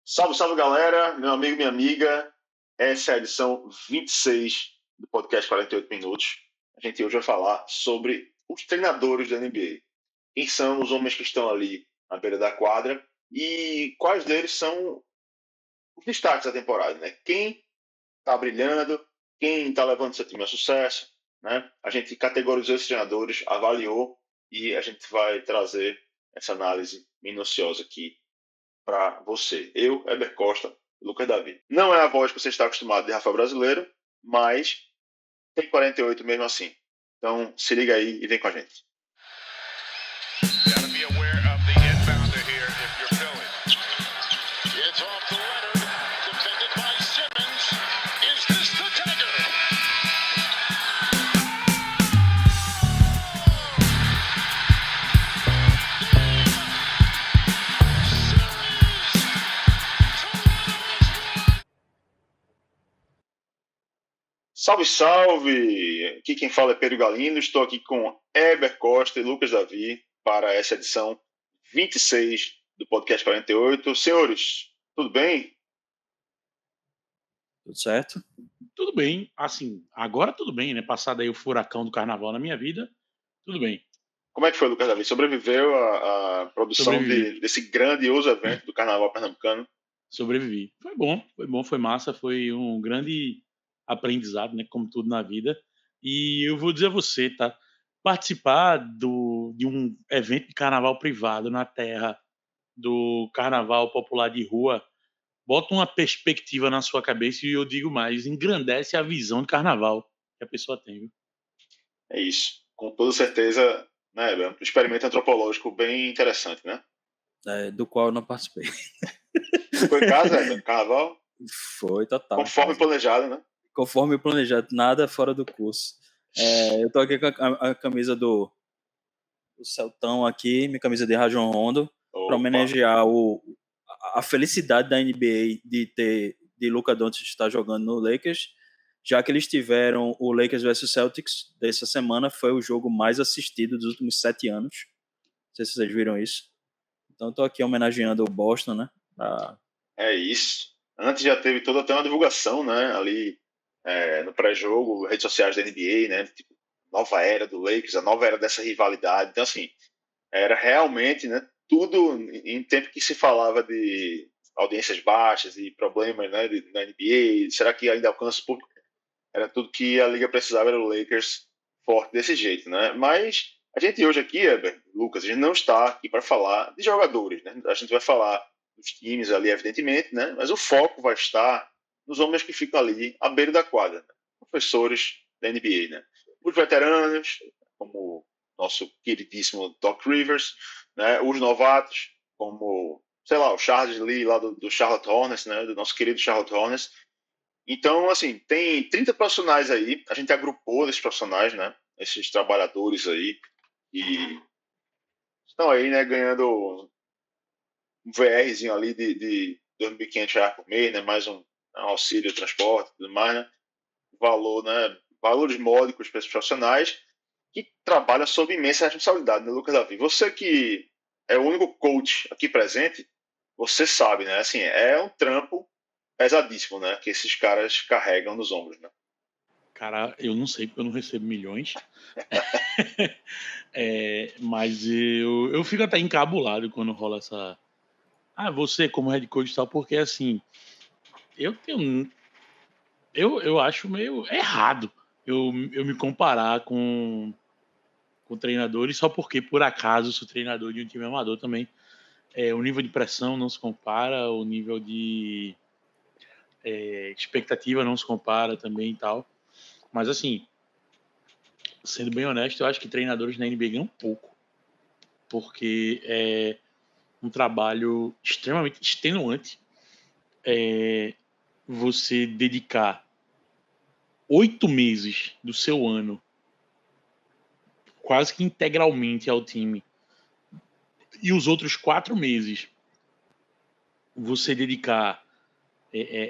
Salve, salve galera, meu amigo, minha amiga. Essa é a edição 26 do podcast 48 Minutos. A gente hoje vai falar sobre os treinadores da NBA. Quem são os homens que estão ali na beira da quadra e quais deles são os destaques da temporada, né? Quem está brilhando, quem está levando seu time a sucesso, né? A gente categorizou esses treinadores, avaliou e a gente vai trazer essa análise minuciosa aqui para você. Eu, Heber Costa, Lucas Davi. Não é a voz que você está acostumado de Rafael Brasileiro, mas tem 48 mesmo assim. Então se liga aí e vem com a gente. Salve, salve! Aqui quem fala é Pedro Galindo. Estou aqui com Heber Costa e Lucas Davi para essa edição 26 do podcast 48. Senhores, tudo bem? Tudo certo? Tudo bem, assim, agora tudo bem, né? Passado aí o furacão do carnaval na minha vida, tudo bem. Como é que foi, Lucas Davi? Sobreviveu à produção desse grandioso evento do Carnaval Pernambucano? Sobrevivi. Foi bom, foi massa, foi um grande aprendizado, né? Como tudo na vida. E eu vou dizer a você, tá? Participar de um evento de carnaval privado na terra do carnaval popular de rua bota uma perspectiva na sua cabeça e eu digo mais, engrandece a visão de carnaval que a pessoa tem, viu? É isso. Com toda certeza, né, é um experimento antropológico bem interessante, né? Do qual eu não participei. Ficou em casa, Heber? Carnaval? Foi total. Conforme planejado, né? Conforme planejado, nada fora do curso. Eu tô aqui com a camisa do Celtão aqui, minha camisa de Rajon Rondo, para homenagear a felicidade da NBA de Luka Doncic estar jogando no Lakers, já que eles tiveram o Lakers vs Celtics dessa semana, foi o jogo mais assistido dos últimos 7 anos. Não sei se vocês viram isso. Então estou aqui homenageando o Boston, né? É isso. Antes já teve toda até uma divulgação, né? Ali no pré-jogo, redes sociais da NBA, né? Tipo, nova era do Lakers, a nova era dessa rivalidade. Então, assim, era realmente, né? Tudo em tempo que se falava de audiências baixas e problemas, né? Na NBA, será que ainda alcança o público? Era tudo que a liga precisava, era o Lakers forte desse jeito, né? Mas a gente hoje aqui, Lucas, a gente não está aqui para falar de jogadores, né? A gente vai falar dos times ali, evidentemente, né? Mas o foco vai estar nos homens que ficam ali à beira da quadra, né? Professores da NBA, né? Os veteranos, como nosso queridíssimo Doc Rivers, né? Os novatos, como, sei lá, o Charles Lee lá do Charlotte Hornets, né? Do nosso querido Charlotte Hornets. Então, assim, tem 30 profissionais aí, a gente agrupou esses profissionais, né? Esses trabalhadores aí, que estão aí, né, ganhando um VRzinho ali de R$ 2.500 por mês, né? Mais um auxílio transporte e tudo mais, né? Valor, né? Valores módicos para esses profissionais que trabalham sob imensa responsabilidade, né, Lucas Davi? Você que é o único coach aqui presente, você sabe, né? Assim, é um trampo pesadíssimo, né? Que esses caras carregam nos ombros, né? Cara, eu não sei porque eu não recebo milhões. Mas eu fico até encabulado quando rola essa. Você como head coach e tal, porque assim, eu acho meio errado eu me comparar com treinadores só porque por acaso sou treinador de um time amador também. O nível de pressão não se compara, o nível de expectativa não se compara também e tal. Mas assim, sendo bem honesto, eu acho que treinadores na NBA ganham pouco, porque é um trabalho extremamente extenuante. Você dedicar 8 meses do seu ano quase que integralmente ao time e os outros 4 meses você dedicar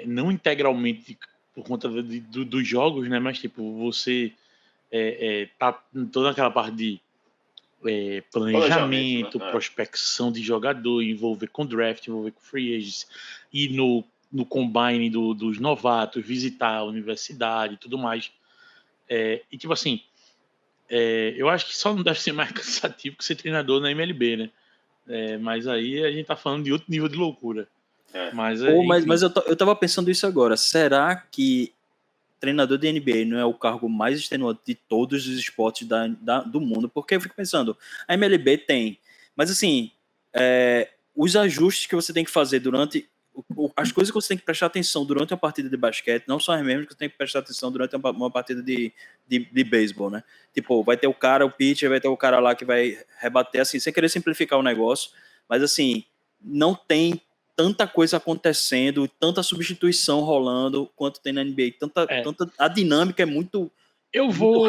não integralmente por conta dos jogos, né? Mas tipo, você tá toda aquela parte de planejamento, né? prospecção de jogador, envolver com draft, envolver com free agents, ir no combine dos novatos, visitar a universidade e tudo mais. E tipo assim, eu acho que só não deve ser mais cansativo que ser treinador na MLB, né? Mas aí a gente tá falando de outro nível de loucura. Mas eu tava pensando isso agora. Será que treinador de NBA não é o cargo mais extenuante de todos os esportes do mundo? Porque eu fico pensando, a MLB tem, mas assim, os ajustes que você tem que fazer durante as coisas que você tem que prestar atenção durante uma partida de basquete não são as mesmas que você tem que prestar atenção durante uma partida de beisebol, né? Tipo, vai ter o pitcher, vai ter o cara lá que vai rebater, assim, sem querer simplificar o negócio, mas assim, não tem tanta coisa acontecendo, tanta substituição rolando quanto tem na NBA. A dinâmica é muito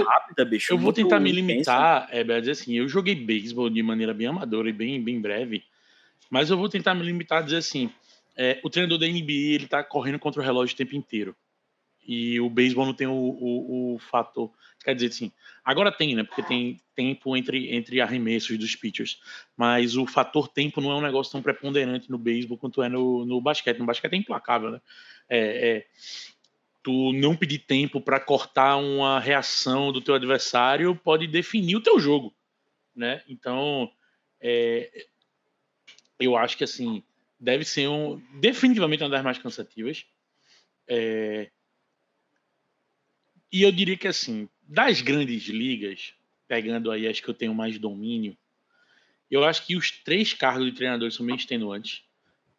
rápida, bicho. Eu vou muito tentar me intensa. limitar, a dizer assim, eu joguei beisebol de maneira bem amadora e bem breve, mas eu vou tentar me limitar a dizer assim, o treinador da NBA, ele tá correndo contra o relógio o tempo inteiro. E o beisebol não tem o fator. Quer dizer assim, agora tem, né? Porque tem tempo entre arremessos dos pitchers. Mas o fator tempo não é um negócio tão preponderante no beisebol quanto é no basquete. No basquete é implacável, né? Tu não pedir tempo para cortar uma reação do teu adversário pode definir o teu jogo, né? Então, eu acho que assim deve ser definitivamente uma das mais cansativas. E eu diria que assim, das grandes ligas, pegando aí as que eu tenho mais domínio, eu acho que os 3 cargos de treinador são bem extenuantes,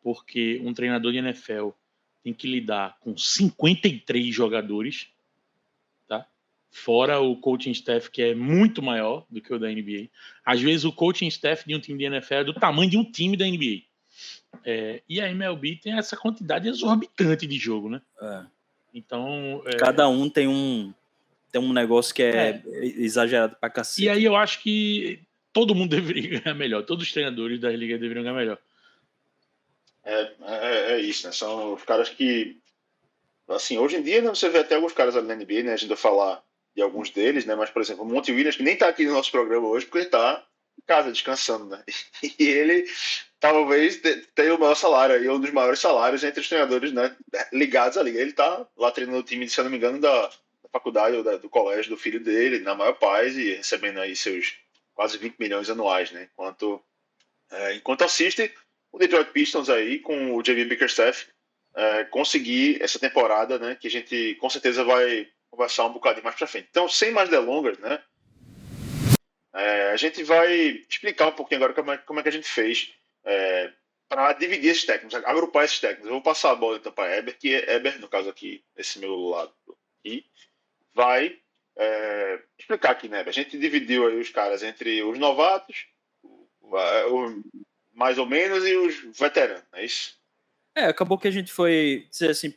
porque um treinador de NFL tem que lidar com 53 jogadores, tá? Fora o coaching staff, que é muito maior do que o da NBA. Às vezes o coaching staff de um time de NFL é do tamanho de um time da NBA. E a MLB tem essa quantidade exorbitante de jogo, né? Então... Cada um tem um negócio que é exagerado pra cacete. E aí eu acho que todo mundo deveria ganhar melhor. Todos os treinadores das ligas deveriam ganhar melhor. É isso, né? São os caras que, assim, hoje em dia, né, você vê até alguns caras ali na NBA, né? A gente vai falar de alguns deles, né? Mas, por exemplo, o Monty Williams, que nem tá aqui no nosso programa hoje, porque ele tá em casa, descansando, né? E ele talvez tenha o maior salário aí, um dos maiores salários entre os treinadores, né, ligados à liga. Ele tá lá treinando o time, se eu não me engano, da faculdade ou do colégio do filho dele, na maior paz, e recebendo aí seus quase 20 milhões anuais, né? Enquanto assiste o Detroit Pistons aí com o JB Bickerstaff conseguir essa temporada, né? Que a gente com certeza vai conversar um bocadinho mais pra frente. Então, sem mais delongas, né? A gente vai explicar um pouquinho agora como é que a gente fez para dividir esses técnicos, agrupar esses técnicos. Eu vou passar a bola então para Eber, que é Eber, no caso aqui, desse meu lado, e vai explicar aqui, né? A gente dividiu aí os caras entre os novatos, mais ou menos, e os veteranos, não é isso? Acabou que a gente foi dizer assim,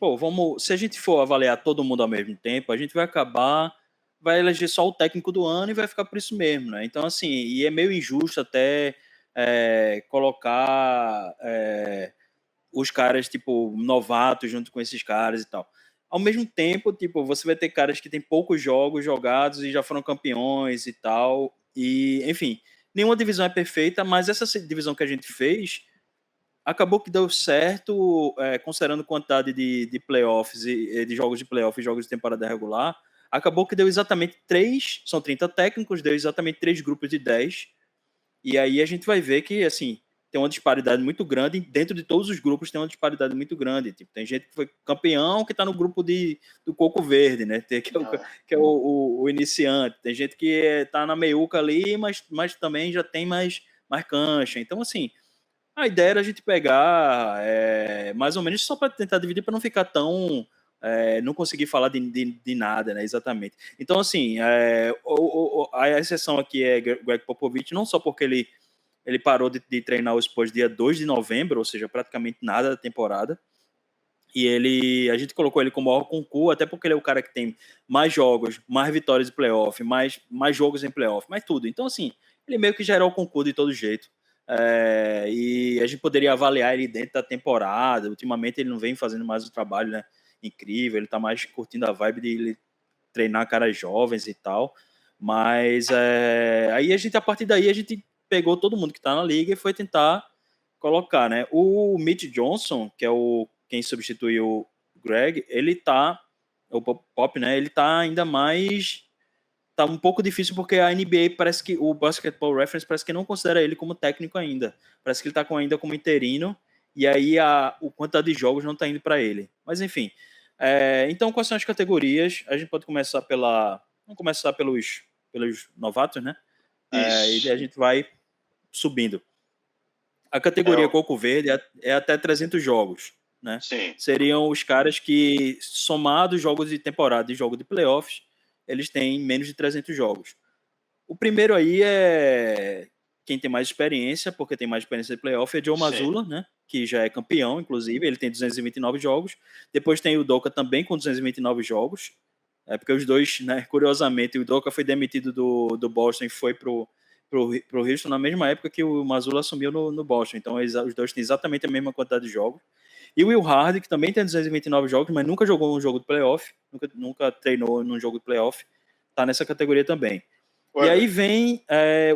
se a gente for avaliar todo mundo ao mesmo tempo, a gente vai eleger só o técnico do ano e vai ficar por isso mesmo, né? Então, assim, e é meio injusto até colocar os caras, tipo, novatos junto com esses caras e tal. Ao mesmo tempo, tipo, você vai ter caras que têm poucos jogos jogados e já foram campeões e tal, e, enfim, nenhuma divisão é perfeita, mas essa divisão que a gente fez acabou que deu certo, considerando quantidade de playoffs e de jogos de playoff e jogos de temporada regular, acabou que deu exatamente 3, são 30 técnicos, deu exatamente 3 grupos de 10, e aí a gente vai ver que, assim, tem uma disparidade muito grande, dentro de todos os grupos tem uma disparidade muito grande, tipo, tem gente que foi campeão que está no grupo do Coco Verde, né, que é o iniciante, tem gente que está na meiuca ali, mas também já tem mais cancha, então, assim, a ideia era a gente pegar mais ou menos só para tentar dividir, para não ficar tão. Não conseguir falar de nada, né? Exatamente. Então, assim, a exceção aqui é Greg Popovich, não só porque ele parou de treinar os Spurs dia 2 de novembro, ou seja, praticamente nada da temporada. E a gente colocou ele como maior concurso, até porque ele é o cara que tem mais jogos, mais vitórias de playoff, mais jogos em playoff, mais tudo. Então, assim, ele meio que já era o concurso de todo jeito. E a gente poderia avaliar ele dentro da temporada. Ultimamente ele não vem fazendo mais um trabalho, né, incrível, ele tá mais curtindo a vibe de ele treinar caras jovens e tal. Mas aí a partir daí, a gente pegou todo mundo que está na liga e foi tentar colocar, né? O Mitch Johnson, que é quem substituiu o Greg, o Pop, né? Ele tá ainda mais... Tá um pouco difícil porque a NBA parece que o Basketball Reference parece que não considera ele como técnico ainda. Parece que ele tá ainda como interino e aí o quantidade de jogos não tá indo para ele. Mas enfim. Então, quais são as categorias? A gente pode começar vamos começar pelos novatos, né? E a gente vai subindo. A categoria Coco Verde é até 300 jogos, né? Sim. Seriam os caras que, somados jogos de temporada e jogo de playoffs, eles têm menos de 300 jogos. O primeiro aí é quem tem mais experiência, porque tem mais experiência de playoff, é Joe Mazzulla, né? Que já é campeão, inclusive, ele tem 229 jogos. Depois tem o Doka também com 229 jogos. Porque os dois, né, curiosamente, o Doka foi demitido do Boston e foi pro Houston na mesma época que o Mazzulla assumiu no Boston. Então, os dois têm exatamente a mesma quantidade de jogos. E o Will Hardy, que também tem 229 jogos, mas nunca jogou um jogo de playoff, nunca treinou num jogo de playoff, tá nessa categoria também. Ué, e aí vem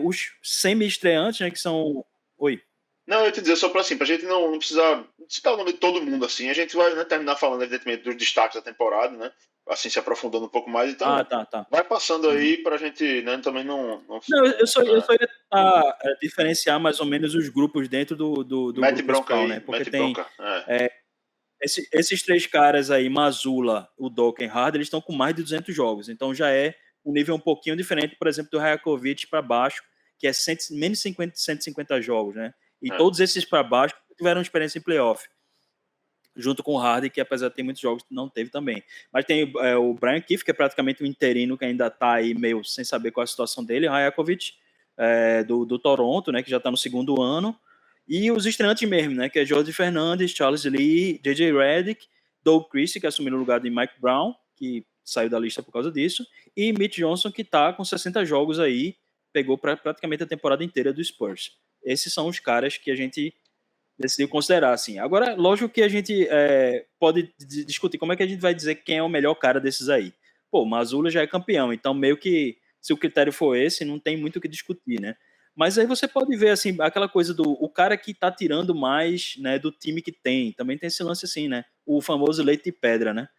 os semi-estreantes, né, que são... Oi. Não, eu ia te dizer, só para assim, pra gente não precisar citar o nome de todo mundo assim, a gente vai, né, terminar falando, evidentemente, dos destaques da temporada, né? Assim, se aprofundando um pouco mais. Então, tá. vai passando aí pra gente, né, também não eu só ia tentar diferenciar mais ou menos os grupos dentro do grupo principal, aí, né? Porque mete tem bronca. esses três caras aí, Mazzulla, o Doka e Harden, eles estão com mais de 200 jogos. Então já é um nível um pouquinho diferente, por exemplo, do Rajakovic para baixo, que é menos de 150 jogos, né? E todos esses para baixo tiveram experiência em playoff, junto com o Harden, que apesar de ter muitos jogos, não teve também. Mas tem o Brian Keefe, que é praticamente um interino, que ainda está aí meio sem saber qual é a situação dele, Rajakovic, do Toronto, né, que já está no segundo ano, e os estreantes mesmo, né, que é Jordi Fernandes, Charles Lee, J.J. Redick, Doug Christie, que assumiu o lugar de Mike Brown, que saiu da lista por causa disso, e Mitch Johnson, que está com 60 jogos aí, pegou praticamente a temporada inteira do Spurs. Esses são os caras que a gente decidiu considerar, assim. Agora, lógico que a gente pode discutir como é que a gente vai dizer quem é o melhor cara desses aí. Pô, o Mazzulla já é campeão, então meio que, se o critério for esse, não tem muito o que discutir, né? Mas aí você pode ver, assim, aquela coisa o cara que tá tirando mais, né, do time que tem. Também tem esse lance assim, né? O famoso leite de pedra, né?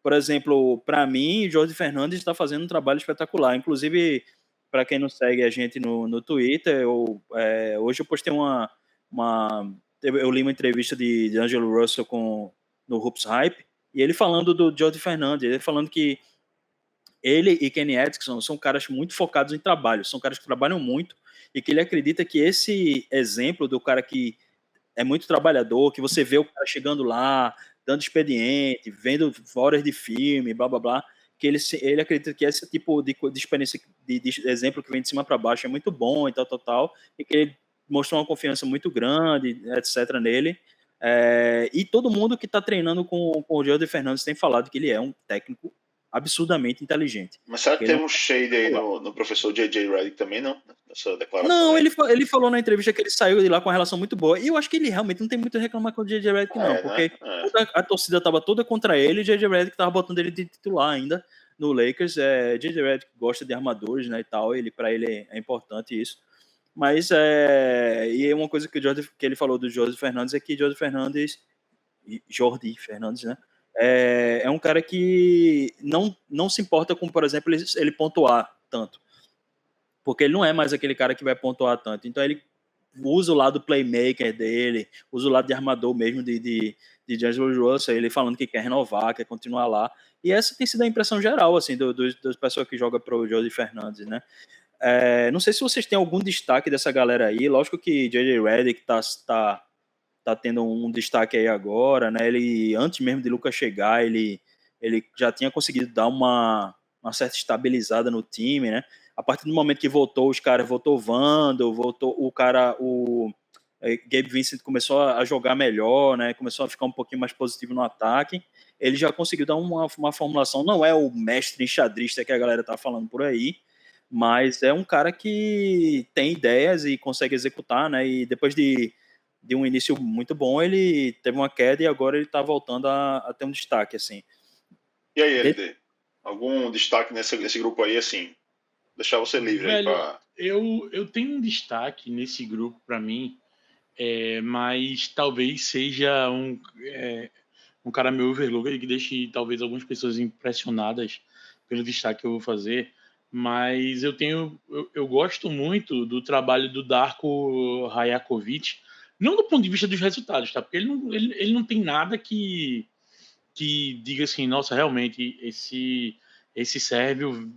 Por exemplo, para mim, Jorge Fernandes está fazendo um trabalho espetacular. Inclusive, para quem não segue a gente no Twitter, hoje eu postei eu li uma entrevista de Angelo Russell no Hoops Hype, e ele falando do Jorge Fernandes, ele falando que ele e Kenny Atkinson são caras muito focados em trabalho, são caras que trabalham muito, e que ele acredita que esse exemplo do cara que é muito trabalhador, que você vê o cara chegando lá, dando expediente, vendo horas de filme, blá blá blá, que ele acredita que esse tipo de experiência, de exemplo que vem de cima para baixo é muito bom e tal, e que ele mostrou uma confiança muito grande, etc. nele. E todo mundo que está treinando com o Jordi Fernandes tem falado que ele é um técnico absurdamente inteligente. Mas será que tem um shade aí no professor J.J. Redick também, não? Nessa declaração? Não, ele falou na entrevista que ele saiu de lá com uma relação muito boa. E eu acho que ele realmente não tem muito a reclamar com o J.J. Redick, não. Porque a torcida estava toda contra ele e o J.J. Redick estava botando ele de titular ainda no Lakers. J.J. Redick gosta de armadores, né, e tal. Para ele é importante isso. Mas e uma coisa que ele falou do Jordi Fernandes é que Jordi Fernandes, né? É um cara que não se importa com, por exemplo, ele pontuar tanto. Porque ele não é mais aquele cara que vai pontuar tanto. Então ele usa o lado playmaker dele, usa o lado de armador mesmo de D'Angelo Russell, ele falando que quer renovar, quer continuar lá. E essa tem sido a impressão geral, assim, das pessoas que jogam para o Jordi Fernandes, né? Não sei se vocês têm algum destaque dessa galera aí. Lógico que J.J. Redick tá tendo um destaque aí agora, né? Ele, antes mesmo de Lucas chegar, ele já tinha conseguido dar uma certa estabilizada no time, né? A partir do momento que voltou o Vando, voltou o Gabe Vincent começou a jogar melhor, né? Começou a ficar um pouquinho mais positivo no ataque. Ele já conseguiu dar uma formulação, não é o mestre enxadrista que a galera tá falando por aí, mas é um cara que tem ideias e consegue executar, né? E depois de um início muito bom, ele teve uma queda e agora ele tá voltando a ter um destaque, assim. E aí, LD? Algum destaque nesse grupo aí, assim? Deixar você livre aí pra... Eu tenho um destaque nesse grupo para mim, mas talvez seja um cara meio overlook que deixe talvez algumas pessoas impressionadas pelo destaque que eu vou fazer, mas eu gosto muito do trabalho do Darko Rajakovic, não do ponto de vista dos resultados, tá? Porque ele não tem nada que diga assim, nossa, realmente esse sérvio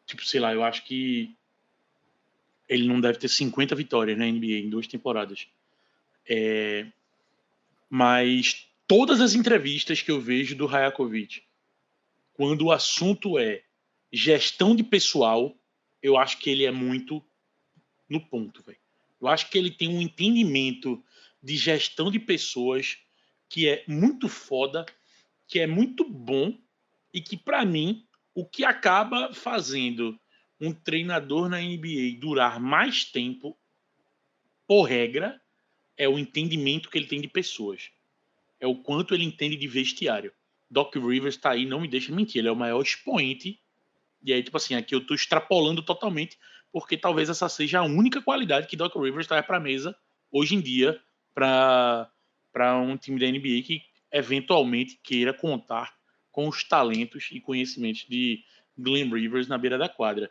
tipo, sei lá, eu acho que ele não deve ter 50 vitórias na NBA em 2 temporadas. Mas todas as entrevistas que eu vejo do Rajakovic, quando o assunto é gestão de pessoal, eu acho que ele é muito no ponto, velho. Eu acho que ele tem um entendimento de gestão de pessoas que é muito foda, que é muito bom e que, para mim, o que acaba fazendo um treinador na NBA durar mais tempo, por regra, é o entendimento que ele tem de pessoas. É o quanto ele entende de vestiário. Doc Rivers tá aí, não me deixa mentir, ele é o maior expoente. E aí, tipo assim, aqui eu tô extrapolando totalmente, porque talvez essa seja a única qualidade que Doc Rivers traz pra mesa hoje em dia para um time da NBA que eventualmente queira contar com os talentos e conhecimentos de Glenn Rivers na beira da quadra.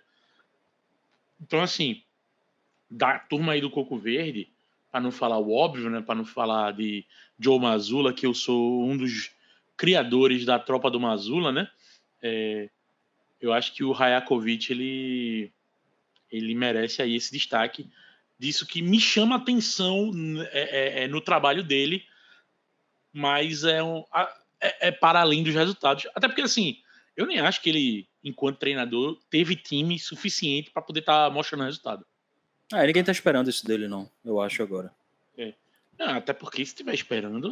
Então, assim, da turma aí do Coco Verde, para não falar o óbvio, né, para não falar de Joe Mazzulla, que eu sou um dos criadores da tropa do Mazzulla, né? Eu acho que o Rajakovic ele merece aí esse destaque disso que me chama a atenção no trabalho dele, mas é para além dos resultados. Até porque, assim, eu nem acho que ele, enquanto treinador, teve time suficiente para poder estar mostrando resultado. Ninguém tá esperando isso dele, não. Eu acho agora. Não, até porque se estiver esperando,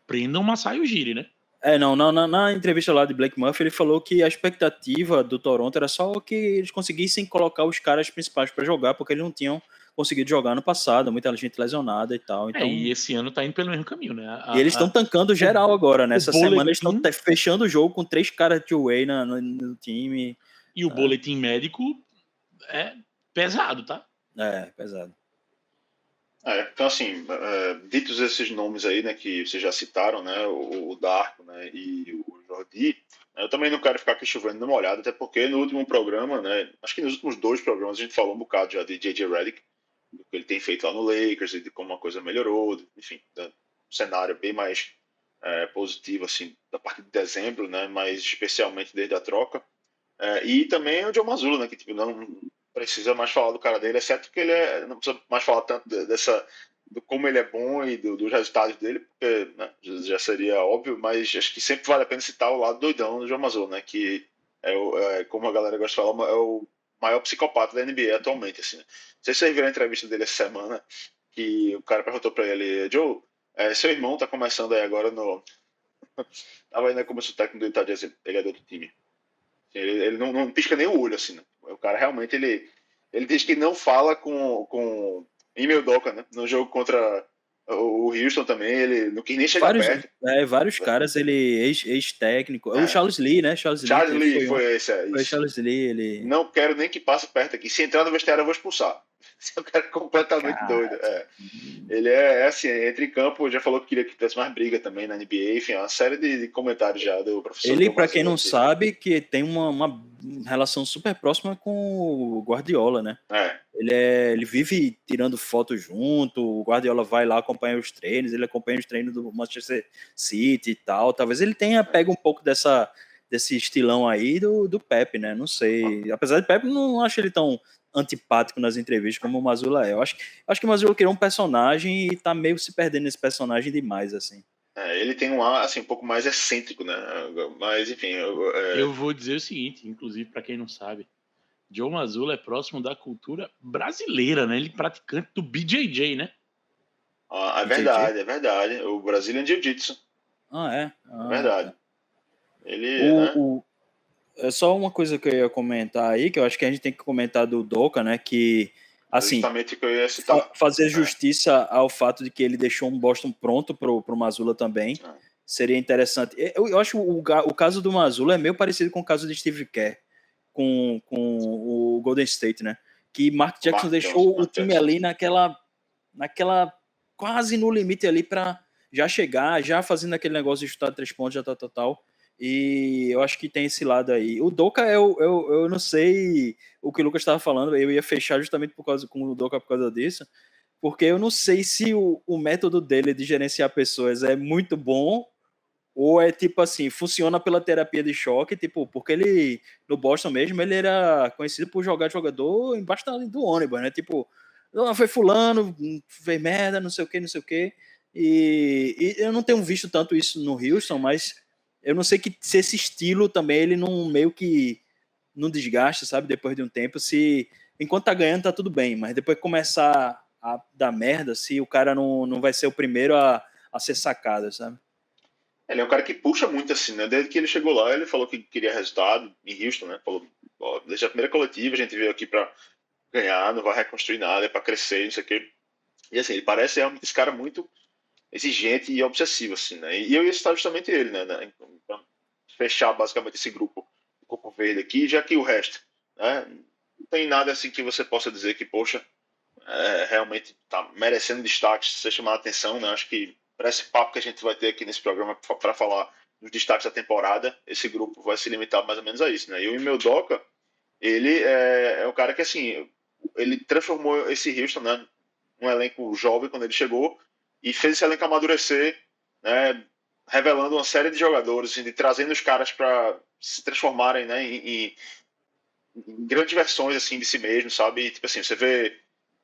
prendam o Masai Ujiri, né? Não, na entrevista lá de Blake Murphy, ele falou que a expectativa do Toronto era só que eles conseguissem colocar os caras principais para jogar, porque eles não tinham conseguido jogar no passado, muita gente lesionada e tal. Então, e esse ano tá indo pelo mesmo caminho, né? E eles estão tancando geral agora, nessa semana eles estão fechando o jogo com 3 caras de two-way no time. E o boletim médico é pesado, tá? Pesado. Então, assim, ditos esses nomes aí, né, que vocês já citaram, né, o Darko, né, e o Jordi, eu também não quero ficar aqui chovendo numa olhada, até porque no último programa, né, acho que nos últimos 2 programas a gente falou um bocado já de J.J. Redick, do que ele tem feito lá no Lakers e de como a coisa melhorou, enfim, um cenário bem mais positivo, assim, da parte de dezembro, né, mas especialmente desde a troca. E também o Joe Mazzulla, né, que tipo, não precisa mais falar do cara dele, exceto que ele não precisa mais falar tanto do como ele é bom e dos resultados dele, porque né, já seria óbvio, mas acho que sempre vale a pena citar o lado doidão do Joe Mazzulla, né, que como a galera gosta de falar, é o maior psicopata da NBA atualmente. Assim, né? Não sei se vocês viram a entrevista dele essa semana, que o cara perguntou pra ele, Joe, seu irmão tá começando aí agora no... Tava ainda começou o técnico do Utah Jazz, ele é do outro time. Ele não pisca nem o olho, assim, né? O cara realmente, ele diz que não fala com Ime Udoka, né? No jogo contra o Houston também, ele não quis nem chegar perto. Vários caras, ele ex-técnico. O Charles Lee, né? Charles Lee foi esse. Foi o Charles Lee, ele... Não quero nem que passe perto aqui. Se entrar no vestiário, eu vou expulsar. Esse é um cara completamente doido. Ele assim, entra em campo, já falou que queria que tivesse mais briga também na NBA, enfim, uma série de comentários já do professor. Ele, para quem não sabe, que tem uma relação super próxima com o Guardiola, né? Ele vive tirando fotos junto, o Guardiola vai lá acompanhar os treinos, ele acompanha os treinos do Manchester City e tal. Talvez ele tenha pego um pouco desse estilão aí do Pep, né? Não sei. Apesar de Pep, não acho ele tão antipático nas entrevistas como o Mazzulla é. Eu acho que o Mazzulla criou um personagem e tá meio se perdendo nesse personagem demais, assim. Ele tem um ar assim, um pouco mais excêntrico, né? Mas, enfim... Eu vou dizer o seguinte, inclusive, para quem não sabe, Joe Mazzulla é próximo da cultura brasileira, né? Ele é praticante do BJJ, né? É verdade. O Brazilian Jiu-Jitsu. É verdade. Tá. Ele, É só uma coisa que eu ia comentar aí, que eu acho que a gente tem que comentar do Doka, né? Que, assim, justamente que eu ia citar. Fazer justiça ao fato de que ele deixou um Boston pronto pro Mazzulla também. seria interessante. Eu acho o caso do Mazzulla é meio parecido com o caso de Steve Kerr com o Golden State, né? Que Mark Jackson deixou o time ali naquela quase no limite ali para já chegar, já fazendo aquele negócio de chutar 3 pontos, já tal. E eu acho que tem esse lado aí. O Doka, eu não sei o que o Lucas estava falando, eu ia fechar justamente com o Doka por causa disso, porque eu não sei se o método dele de gerenciar pessoas é muito bom ou é tipo assim, funciona pela terapia de choque, tipo, porque ele, no Boston mesmo, ele era conhecido por jogar jogador embaixo do ônibus, né? Tipo, foi fulano, fez merda, não sei o que. E eu não tenho visto tanto isso no Houston, mas eu não sei se esse estilo também, ele não meio que não desgasta, sabe? Depois de um tempo, se enquanto tá ganhando, tá tudo bem, mas depois que começar a dar merda, se o cara não vai ser o primeiro a ser sacado, sabe? Ele é um cara que puxa muito, assim, né? Desde que ele chegou lá, ele falou que queria resultado em Houston, né? Falou, ó, desde a primeira coletiva, a gente veio aqui para ganhar, não vai reconstruir nada, é para crescer, não sei o quê. E assim, ele parece realmente esse cara muito exigente e obsessivo, assim, né? E eu ia citar justamente ele, né? Então, fechar basicamente esse grupo, o Corpo Verde aqui, já que o resto, né? Não tem nada assim que você possa dizer que, poxa, realmente está merecendo destaque, se você chamar a atenção, né? Acho que para esse papo que a gente vai ter aqui nesse programa para falar dos destaques da temporada, esse grupo vai se limitar mais ou menos a isso, né? E o Ime Udoka, ele é um cara que, assim, ele transformou esse Houston, né, num elenco jovem quando ele chegou e fez esse elenco amadurecer, né, revelando uma série de jogadores, assim, de trazendo os caras para se transformarem, né, em grandes versões assim de si mesmo, sabe? E, tipo assim, você vê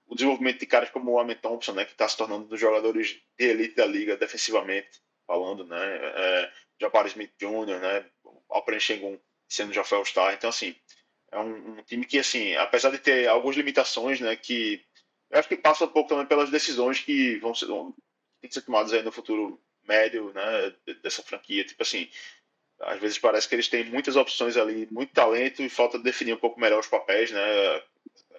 o desenvolvimento de caras como o Amen Thompson, né, que está se tornando um dos jogadores de elite da liga defensivamente falando, né? Jabari Smith Jr., né? Alperen Sengun sendo já foi All-Star. Então, assim, é um time que, assim, apesar de ter algumas limitações, né, que eu acho que passa um pouco também pelas decisões que tem que ser tomadas aí no futuro médio, né, dessa franquia. Tipo assim, às vezes parece que eles têm muitas opções ali, muito talento e falta definir um pouco melhor os papéis, né?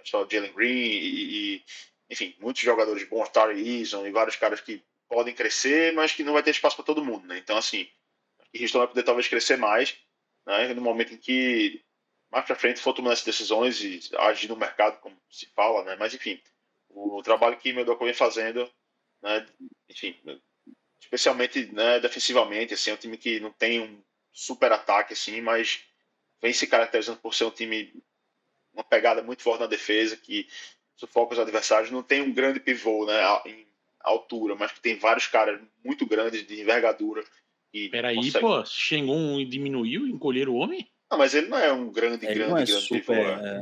Só Jalen Green enfim, muitos jogadores bons, Tari Eason e vários caras que podem crescer, mas que não vai ter espaço para todo mundo, né? Então, assim, Houston vai poder talvez crescer mais, né? No momento em que mais para frente for tomando essas decisões e agir no mercado, como se fala, né? Mas, enfim, o trabalho que o Medoco vem fazendo, né? Enfim, especialmente, né, defensivamente, assim, é um time que não tem um super ataque, assim, mas vem se caracterizando por ser um time, uma pegada muito forte na defesa, que sufoca os adversários. Não tem um grande pivô, né, em altura, mas que tem vários caras muito grandes de envergadura. Peraí, pô, Sengun diminuiu, encolheram o homem? Não, mas ele não é um grande não é pivô. super,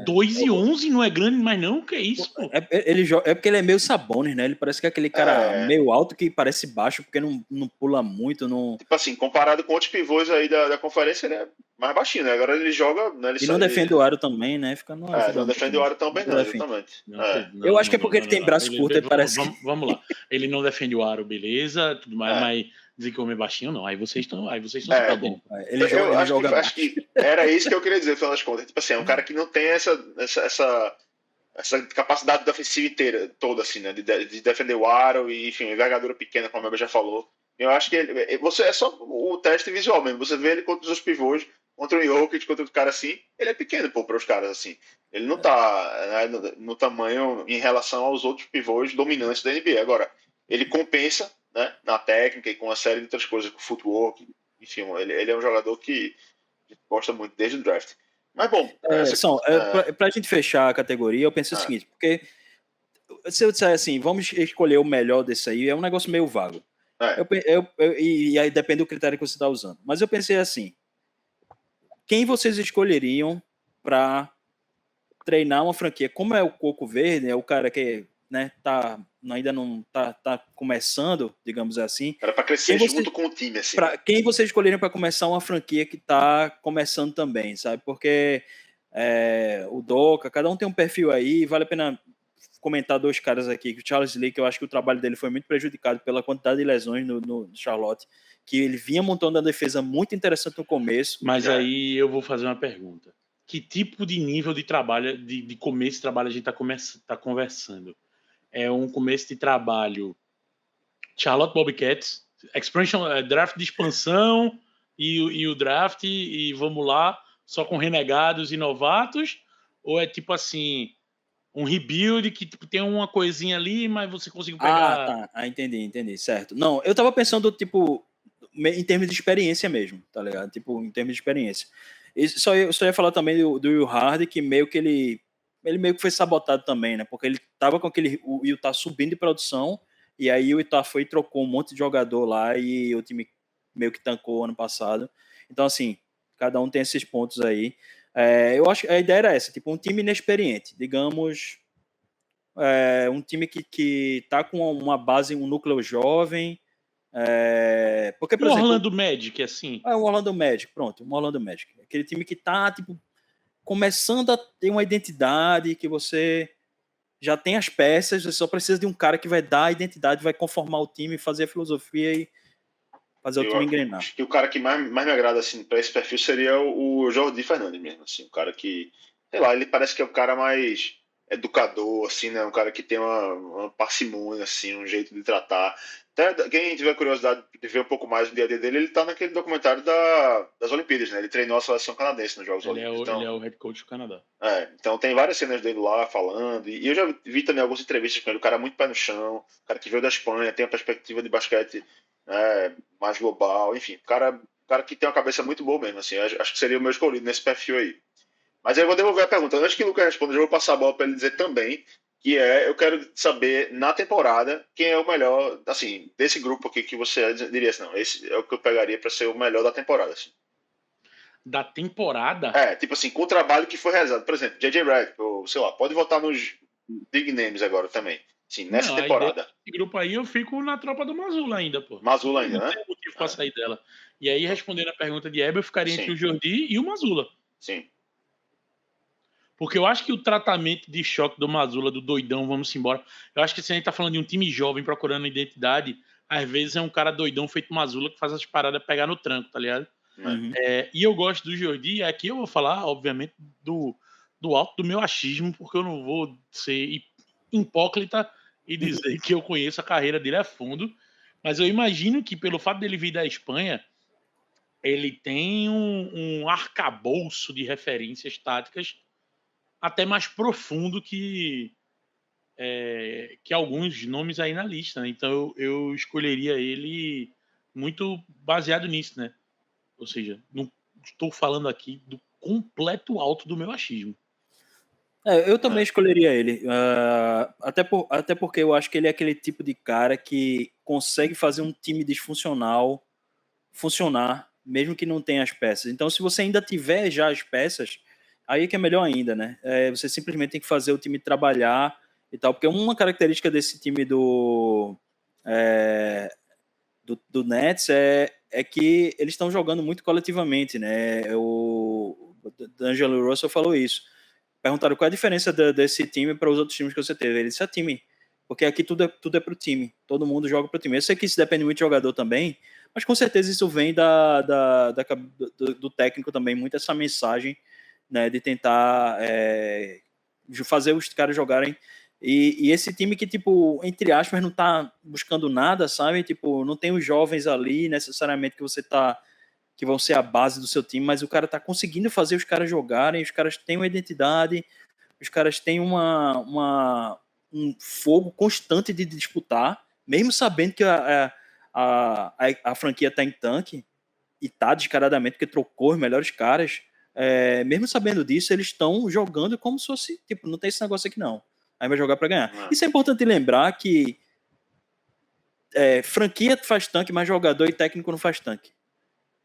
2,11 não é grande mais não? Que é isso, pô? É porque ele é meio Sabonis, né? Ele parece que é aquele cara meio alto que parece baixo porque não pula muito. Não... Tipo assim, comparado com outros pivôs aí da conferência, ele é mais baixinho, né? Agora ele joga... Né, e não defende o aro também, né? Não defende o aro também não, exatamente. Eu acho que é porque ele tem braço curto, ele parece... Vamos lá. Ele não defende o aro, beleza, tudo mais, mas dizer que o homem é baixinho, não. Aí vocês estão tá bom. Ele joga acho que era isso que eu queria dizer, no final das contas. Tipo assim, é um cara que não tem essa capacidade defensiva inteira, toda, assim, né? De defender o aro e, enfim, envergadura pequena, como a Meba já falou. Eu acho que você é só o teste visual mesmo. Você vê ele contra os pivôs, contra o Jokic, contra outro cara assim, ele é pequeno, pô, para os caras assim. Ele não tá, né, no tamanho em relação aos outros pivôs dominantes da NBA. Agora, ele compensa, né, na técnica e com uma série de outras coisas, com footwork, enfim, ele é um jogador que gosta muito desde o draft. Mas bom, para a gente fechar a categoria, eu penso o seguinte, porque se eu disser assim, vamos escolher o melhor desse aí, é um negócio meio vago. E aí depende do critério que você está usando. Mas eu pensei assim, quem vocês escolheriam para treinar uma franquia? Como é o Coco Verde, é o cara que, né, ainda não tá começando, digamos assim. Era para crescer junto com o time, assim. Quem vocês escolheriam para começar uma franquia que está começando também, sabe? Porque o Doka, cada um tem um perfil aí, vale a pena comentar dois caras aqui, que o Charles Lee, que eu acho que o trabalho dele foi muito prejudicado pela quantidade de lesões no Charlotte, que ele vinha montando uma defesa muito interessante no começo. Mas aí eu vou fazer uma pergunta. Que tipo de nível de trabalho, de começo de trabalho a gente tá conversando? É um começo de trabalho Charlotte Bobcats, Expansion, draft de expansão e o draft e vamos lá, só com renegados e novatos? Ou é tipo assim, um rebuild que tipo, tem uma coisinha ali, mas você conseguiu pegar... Tá. Entendi, certo. Não, eu tava pensando, tipo, em termos de experiência mesmo, tá ligado? Tipo, em termos de experiência. Só ia falar também do Will Hardy, que meio que ele meio que foi sabotado também, né? Porque ele tava com o Utah subindo de produção, e aí o Utah foi e trocou um monte de jogador lá, e o time meio que tancou ano passado. Então, assim, cada um tem esses pontos aí. Eu acho que a ideia era essa, tipo, um time inexperiente, digamos, um time que tá com uma base, um núcleo jovem, porque, por O exemplo, Orlando Magic, assim. o Orlando Magic, pronto, um Orlando Magic. Aquele time que tá, tipo, começando a ter uma identidade, que você já tem as peças, você só precisa de um cara que vai dar a identidade, vai conformar o time, fazer a filosofia e fazer o time engrenar. Acho que o cara que mais me agrada, assim, pra esse perfil seria o Jordi Fernandes mesmo, assim, o cara que, sei lá, ele parece que é o cara mais educador, assim, né, um cara que tem uma parcimônia, assim, um jeito de tratar. Até quem tiver curiosidade de ver um pouco mais do dia a dia dele, ele tá naquele documentário das Olimpíadas, né, ele treinou a seleção canadense nos Jogos Olímpicos. Ele é o head coach do Canadá. Então tem várias cenas dele lá falando, e eu já vi também algumas entrevistas com ele, o cara é muito pé no chão, o cara que veio da Espanha, tem uma perspectiva de basquete mais global, enfim, cara que tem uma cabeça muito boa mesmo, assim, acho que seria o meu escolhido nesse perfil aí. Mas aí eu vou devolver a pergunta, antes que o Lucas responda, eu já vou passar a bola para ele dizer também, eu quero saber, na temporada, quem é o melhor, assim, desse grupo aqui que você diria assim, não, esse é o que eu pegaria para ser o melhor da temporada, assim. Da temporada? Tipo assim, com o trabalho que foi realizado. Por exemplo, J.J. Redick, ou sei lá, pode votar nos big names agora também. Sim, nessa temporada. Esse grupo aí eu fico na tropa do Mazula ainda, pô. Mazula ainda, não né? Não tem motivo pra sair dela. E aí, respondendo a pergunta de Heber, eu ficaria Sim. entre o Jordi e o Mazula. Sim. Porque eu acho que o tratamento de choque do Mazula, do doidão, vamos embora. Eu acho que se a gente tá falando de um time jovem procurando identidade, às vezes é um cara doidão feito Mazula que faz as paradas pegar no tranco, tá ligado? Uhum. E eu gosto do Jordi, aqui eu vou falar, obviamente, do alto do meu achismo, porque eu não vou ser hipócrita e dizer que eu conheço a carreira dele a fundo, mas eu imagino que pelo fato dele vir da Espanha, ele tem um arcabouço de referências táticas até mais profundo que alguns nomes aí na lista, né? Então eu escolheria ele muito baseado nisso, né? Ou seja, não estou falando aqui do completo alto do meu achismo. Eu também escolheria ele. Até porque eu acho que ele é aquele tipo de cara que consegue fazer um time disfuncional funcionar, mesmo que não tenha as peças. Então, se você ainda tiver já as peças, aí é que é melhor ainda, né? Você simplesmente tem que fazer o time trabalhar e tal. Porque uma característica desse time do Nets é que eles estão jogando muito coletivamente, né? O D'Angelo Russell falou isso. Perguntaram qual é a diferença desse time para os outros times que você teve. Ele disse, time. Porque aqui tudo é pro time. Todo mundo joga pro time. Eu sei que isso depende muito do jogador também, mas com certeza isso vem do técnico também, muito essa mensagem, né, de tentar fazer os caras jogarem. E esse time que, tipo, entre aspas, não tá buscando nada, sabe? Tipo, não tem os jovens ali necessariamente que vão ser a base do seu time, mas o cara tá conseguindo fazer os caras jogarem, os caras têm uma identidade, os caras têm um fogo constante de disputar, mesmo sabendo que a franquia tá em tanque, e tá descaradamente, porque trocou os melhores caras, mesmo sabendo disso, eles estão jogando como se fosse, tipo, não tem esse negócio aqui não, aí vai jogar para ganhar. Isso é importante lembrar que franquia faz tanque, mas jogador e técnico não faz tanque.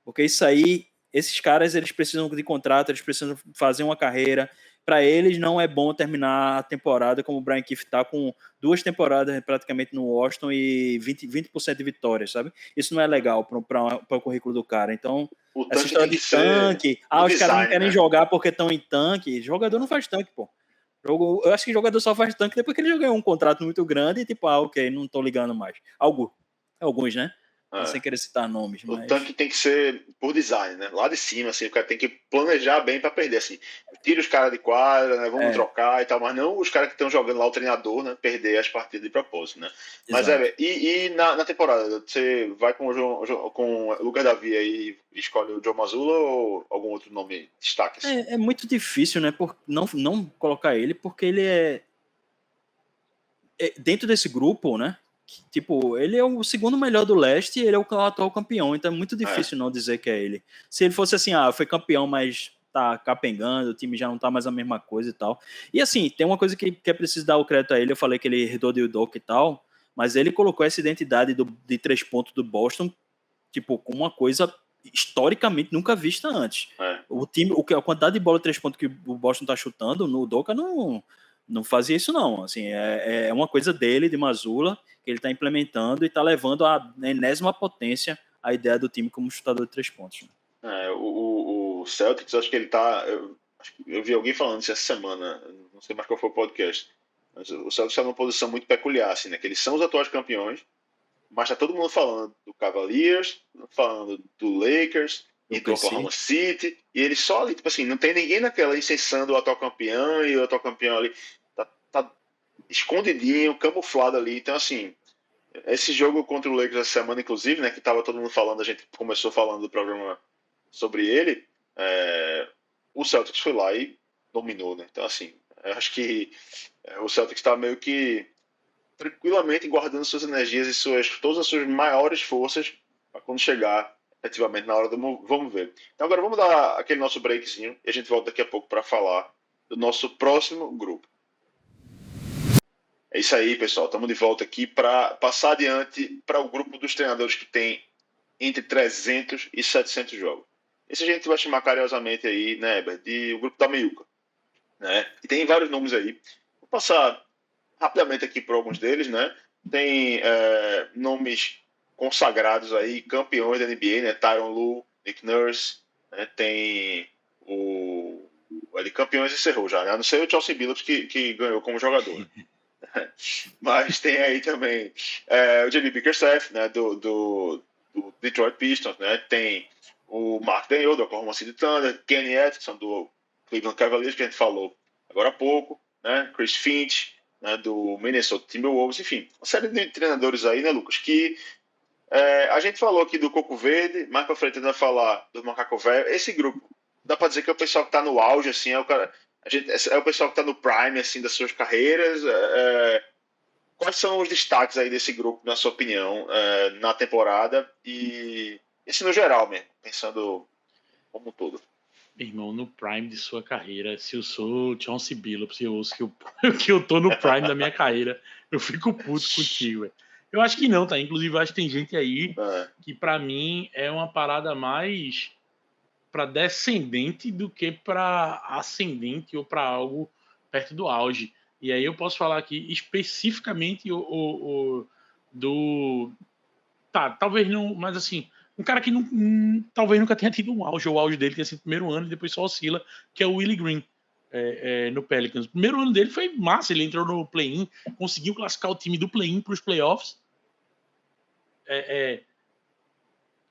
Porque isso aí, esses caras, eles precisam de contrato, eles precisam fazer uma carreira. Para eles, não é bom terminar a temporada como o Brian Keefe está com 2 temporadas praticamente no Washington e 20% de vitórias, sabe? Isso não é legal para o currículo do cara. Então, essa história de tanque, os caras não querem jogar porque estão em tanque. Jogador não faz tanque, pô. Eu acho que jogador só faz tanque depois que ele já ganhou um contrato muito grande e tipo, ok, não tô ligando mais. Alguns, né? sem querer citar nomes. O tanque tem que ser por design, né? Lá de cima, assim, o cara tem que planejar bem para perder, assim. Tira os caras de quadra, né? Vamos trocar e tal, mas não os caras que estão jogando lá, o treinador, né? Perder as partidas de propósito, né? Mas e na temporada, você vai com o Lucas Davi aí e escolhe o Joe Mazzulla ou algum outro nome destaque? Assim? É muito difícil, né? Não colocar ele, porque ele é dentro desse grupo, né? Tipo, ele é o segundo melhor do leste e ele é o atual campeão, então é muito difícil não dizer que é ele. Se ele fosse assim, foi campeão, mas tá capengando, o time já não tá mais a mesma coisa e tal. E assim, tem uma coisa que é preciso dar o crédito a ele, eu falei que ele herdou de Udoka e tal, mas ele colocou essa identidade de 3 pontos do Boston, tipo, com uma coisa historicamente nunca vista antes. O time, a quantidade de bola de 3 pontos que o Boston tá chutando, no Udoka não fazia isso não, assim, é uma coisa dele, de Mazzulla, que ele está implementando e está levando à enésima potência a ideia do time como chutador de 3 pontos. O Celtics, acho que ele tá, eu vi alguém falando isso essa semana, não sei mais qual foi o podcast, mas o Celtics está numa posição muito peculiar, assim, né, que eles são os atuais campeões, mas tá todo mundo falando do Cavaliers, falando do Lakers, e do Oklahoma City, e eles só ali, tipo assim, não tem ninguém naquela incensando o atual campeão e o atual campeão ali, tá escondidinho, camuflado ali, então assim, esse jogo contra o Lakers essa semana, inclusive, né, que tava todo mundo falando, a gente começou falando do programa sobre ele, o Celtics foi lá e dominou, né, então assim, eu acho que o Celtics tá meio que tranquilamente guardando suas energias e todas as suas maiores forças para quando chegar efetivamente na hora do vamos ver. Então agora vamos dar aquele nosso breakzinho e a gente volta daqui a pouco para falar do nosso próximo grupo. É isso aí, pessoal. Estamos de volta aqui para passar adiante para o grupo dos treinadores que tem entre 300 e 700 jogos. Esse a gente vai chamar carinhosamente aí, né, Herbert, de o grupo da Meiuca, né? E tem vários nomes aí. Vou passar rapidamente aqui por alguns deles, né? Tem nomes consagrados aí, campeões da NBA, né? Tyronn Lue, Nick Nurse, né? Tem o de campeões encerrou já, né? A não ser o Chauncey Billups que ganhou como jogador. Mas tem aí também o J.B. Bickerstaff, né? Do Detroit Pistons, né? Tem o Mark Daigneault, do Oklahoma City Thunder, Kenny Atkinson, do Cleveland Cavaliers, que a gente falou agora há pouco, né? Chris Finch, né, do Minnesota Timberwolves, enfim, uma série de treinadores aí, né, Lucas, que a gente falou aqui do Coco Verde, mais pra frente a gente vai falar do Macaco Velho. Esse grupo, dá pra dizer que é o pessoal que tá no auge, assim, é o pessoal que tá no prime, assim, das suas carreiras. Quais são os destaques aí desse grupo, na sua opinião, na temporada e esse no geral mesmo, pensando como um todo? Irmão, no prime de sua carreira, se eu sou Chauncey Billups e eu ouço que eu tô no prime da minha carreira, eu fico puto contigo, véio. Eu acho que não, tá? Inclusive, eu acho que tem gente aí que pra mim é uma parada mais pra descendente do que pra ascendente ou pra algo perto do auge. E aí eu posso falar aqui especificamente do... Tá, talvez não, mas assim... Um cara que talvez nunca tenha tido um auge, ou o auge dele tenha sido no primeiro ano e depois só oscila, que é o Willie Green, no Pelicans. O primeiro ano dele foi massa, ele entrou no play-in, conseguiu classificar o time do play-in para os playoffs,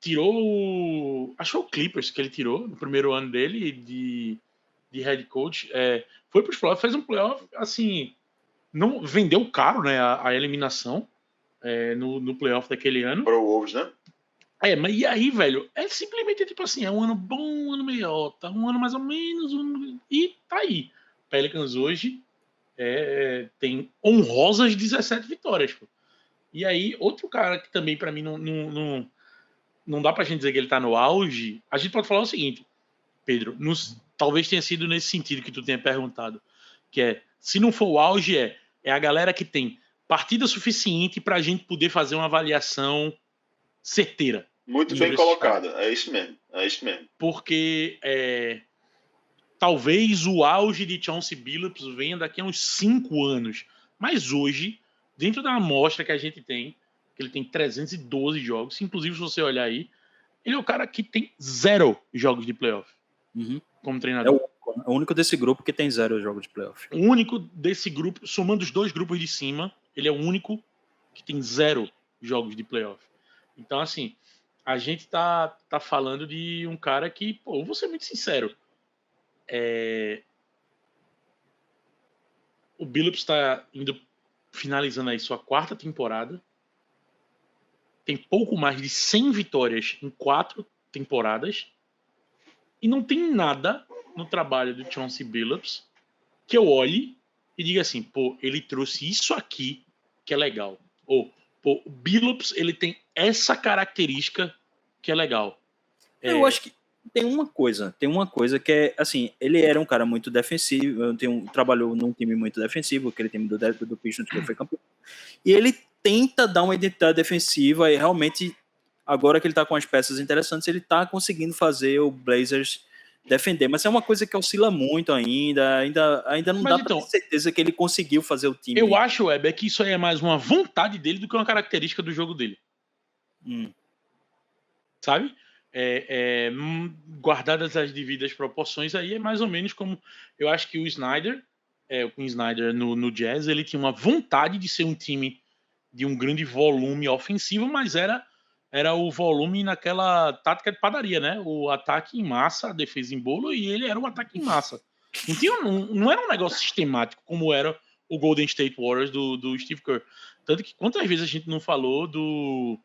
tirou, acho que foi o Clippers que ele tirou no primeiro ano dele de head coach, foi para os playoffs, fez um playoff, assim, não vendeu caro, né, a eliminação no playoff daquele ano. Para o Wolves, né? Mas e aí, velho, simplesmente tipo assim, é um ano bom, um ano meiota, um ano mais ou menos, e tá aí. Pelicans hoje tem honrosas 17 vitórias, pô. E aí, outro cara que também pra mim não dá pra gente dizer que ele tá no auge, a gente pode falar o seguinte, Pedro, talvez tenha sido nesse sentido que tu tenha perguntado, que se não for o auge, é a galera que tem partida suficiente pra gente poder fazer uma avaliação certeira. Muito bem colocado, é isso mesmo. Porque talvez o auge de Chauncey Billups venha daqui a uns 5 anos. Mas hoje, dentro da amostra que a gente tem, que ele tem 312 jogos, inclusive se você olhar aí, ele é o cara que tem 0 jogos de playoff como treinador. É o único desse grupo que tem 0 jogos de playoff. O único desse grupo, somando os 2 grupos de cima, ele é o único que tem 0 jogos de playoff. Então, assim, a gente tá falando de um cara que, pô, eu vou ser muito sincero, o Billups está finalizando aí sua 4ª temporada, tem pouco mais de 100 vitórias em 4 temporadas, e não tem nada no trabalho do Chauncey Billups que eu olhe e diga assim, pô, ele trouxe isso aqui que é legal. Ou, pô, o Billups, ele tem essa característica que é legal. Eu acho que tem uma coisa que é, assim, ele era um cara muito defensivo, trabalhou num time muito defensivo, aquele time do Pistons que ele foi campeão, e ele tenta dar uma identidade defensiva e realmente, agora que ele tá com as peças interessantes, ele tá conseguindo fazer o Blazers defender, mas é uma coisa que oscila muito ainda não dá pra ter certeza que ele conseguiu fazer o time. Eu acho, Weber, que isso aí é mais uma vontade dele do que uma característica do jogo dele. Sabe? Guardadas as devidas proporções, aí é mais ou menos como eu acho que o Snyder, o Quinn Snyder no Jazz, ele tinha uma vontade de ser um time de um grande volume ofensivo, mas era o volume naquela tática de padaria, né? O ataque em massa, a defesa em bolo, e ele era um ataque em massa. Não era um negócio sistemático como era o Golden State Warriors do Steve Kerr. Tanto que quantas vezes a gente não falou do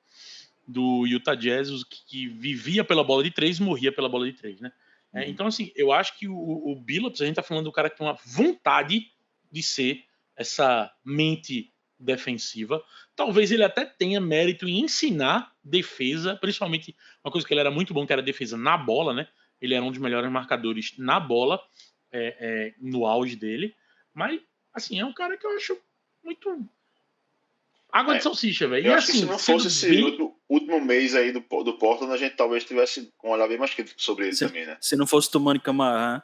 Utah Jazz, que vivia pela bola de 3 e morria pela bola de 3, né? Então, assim, eu acho que o Billups, a gente tá falando do cara que tem uma vontade de ser essa mente defensiva. Talvez ele até tenha mérito em ensinar defesa, principalmente uma coisa que ele era muito bom, que era a defesa na bola, né? Ele era um dos melhores marcadores na bola, no auge dele. Mas, assim, é um cara que eu acho muito água de salsicha, velho. Eu e acho assim, que se não fosse esse último mês aí do Portland, a gente talvez tivesse um olhar bem mais crítico sobre ele também, né? Se não fosse Tumani Camará.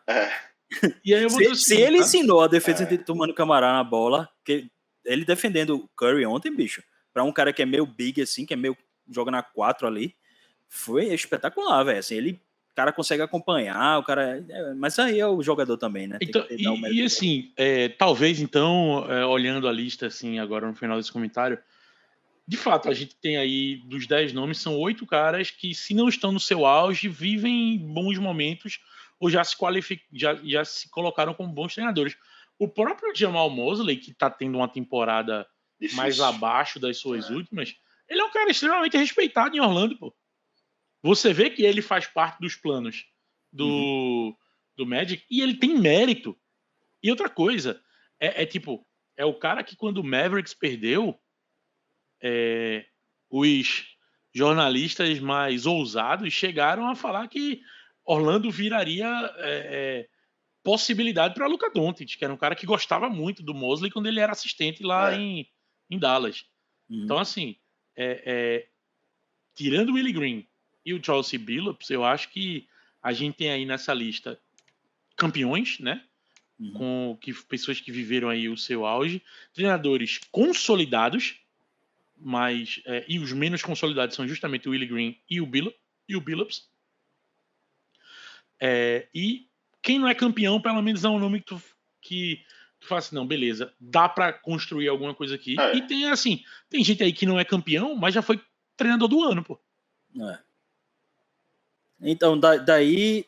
E aí eu vou dizer se ele ensinou a defesa de Tumani Camará na bola, que ele defendendo o Curry ontem, bicho, pra um cara que é meio big assim, que é meio joga na 4 ali, foi espetacular, velho. Assim, o cara consegue acompanhar, o cara. Mas aí é o jogador também, né? Então, e assim, talvez então, olhando a lista assim agora no final desse comentário, de fato, a gente tem aí dos 10 nomes, são 8 caras que, se não estão no seu auge, vivem bons momentos ou já se colocaram como bons treinadores. O próprio Jamal Mosley, que está tendo uma temporada difícil, mais abaixo das suas últimas, ele é um cara extremamente respeitado em Orlando, pô. Você vê que ele faz parte dos planos do Magic e ele tem mérito. E outra coisa, tipo, é o cara que quando o Mavericks perdeu, os jornalistas mais ousados chegaram a falar que Orlando viraria possibilidade para Luka Doncic, que era um cara que gostava muito do Mosley quando ele era assistente lá em Dallas. Então, assim, tirando o Willie Green e o Chauncey Billups, eu acho que a gente tem aí nessa lista campeões, né? Com pessoas que viveram aí o seu auge, treinadores consolidados, mas e os menos consolidados são justamente o Willie Green e o Billups. E quem não é campeão, pelo menos é um nome que tu fala assim, não, beleza, dá para construir alguma coisa aqui. E tem gente aí que não é campeão, mas já foi treinador do ano, pô. Então, daí,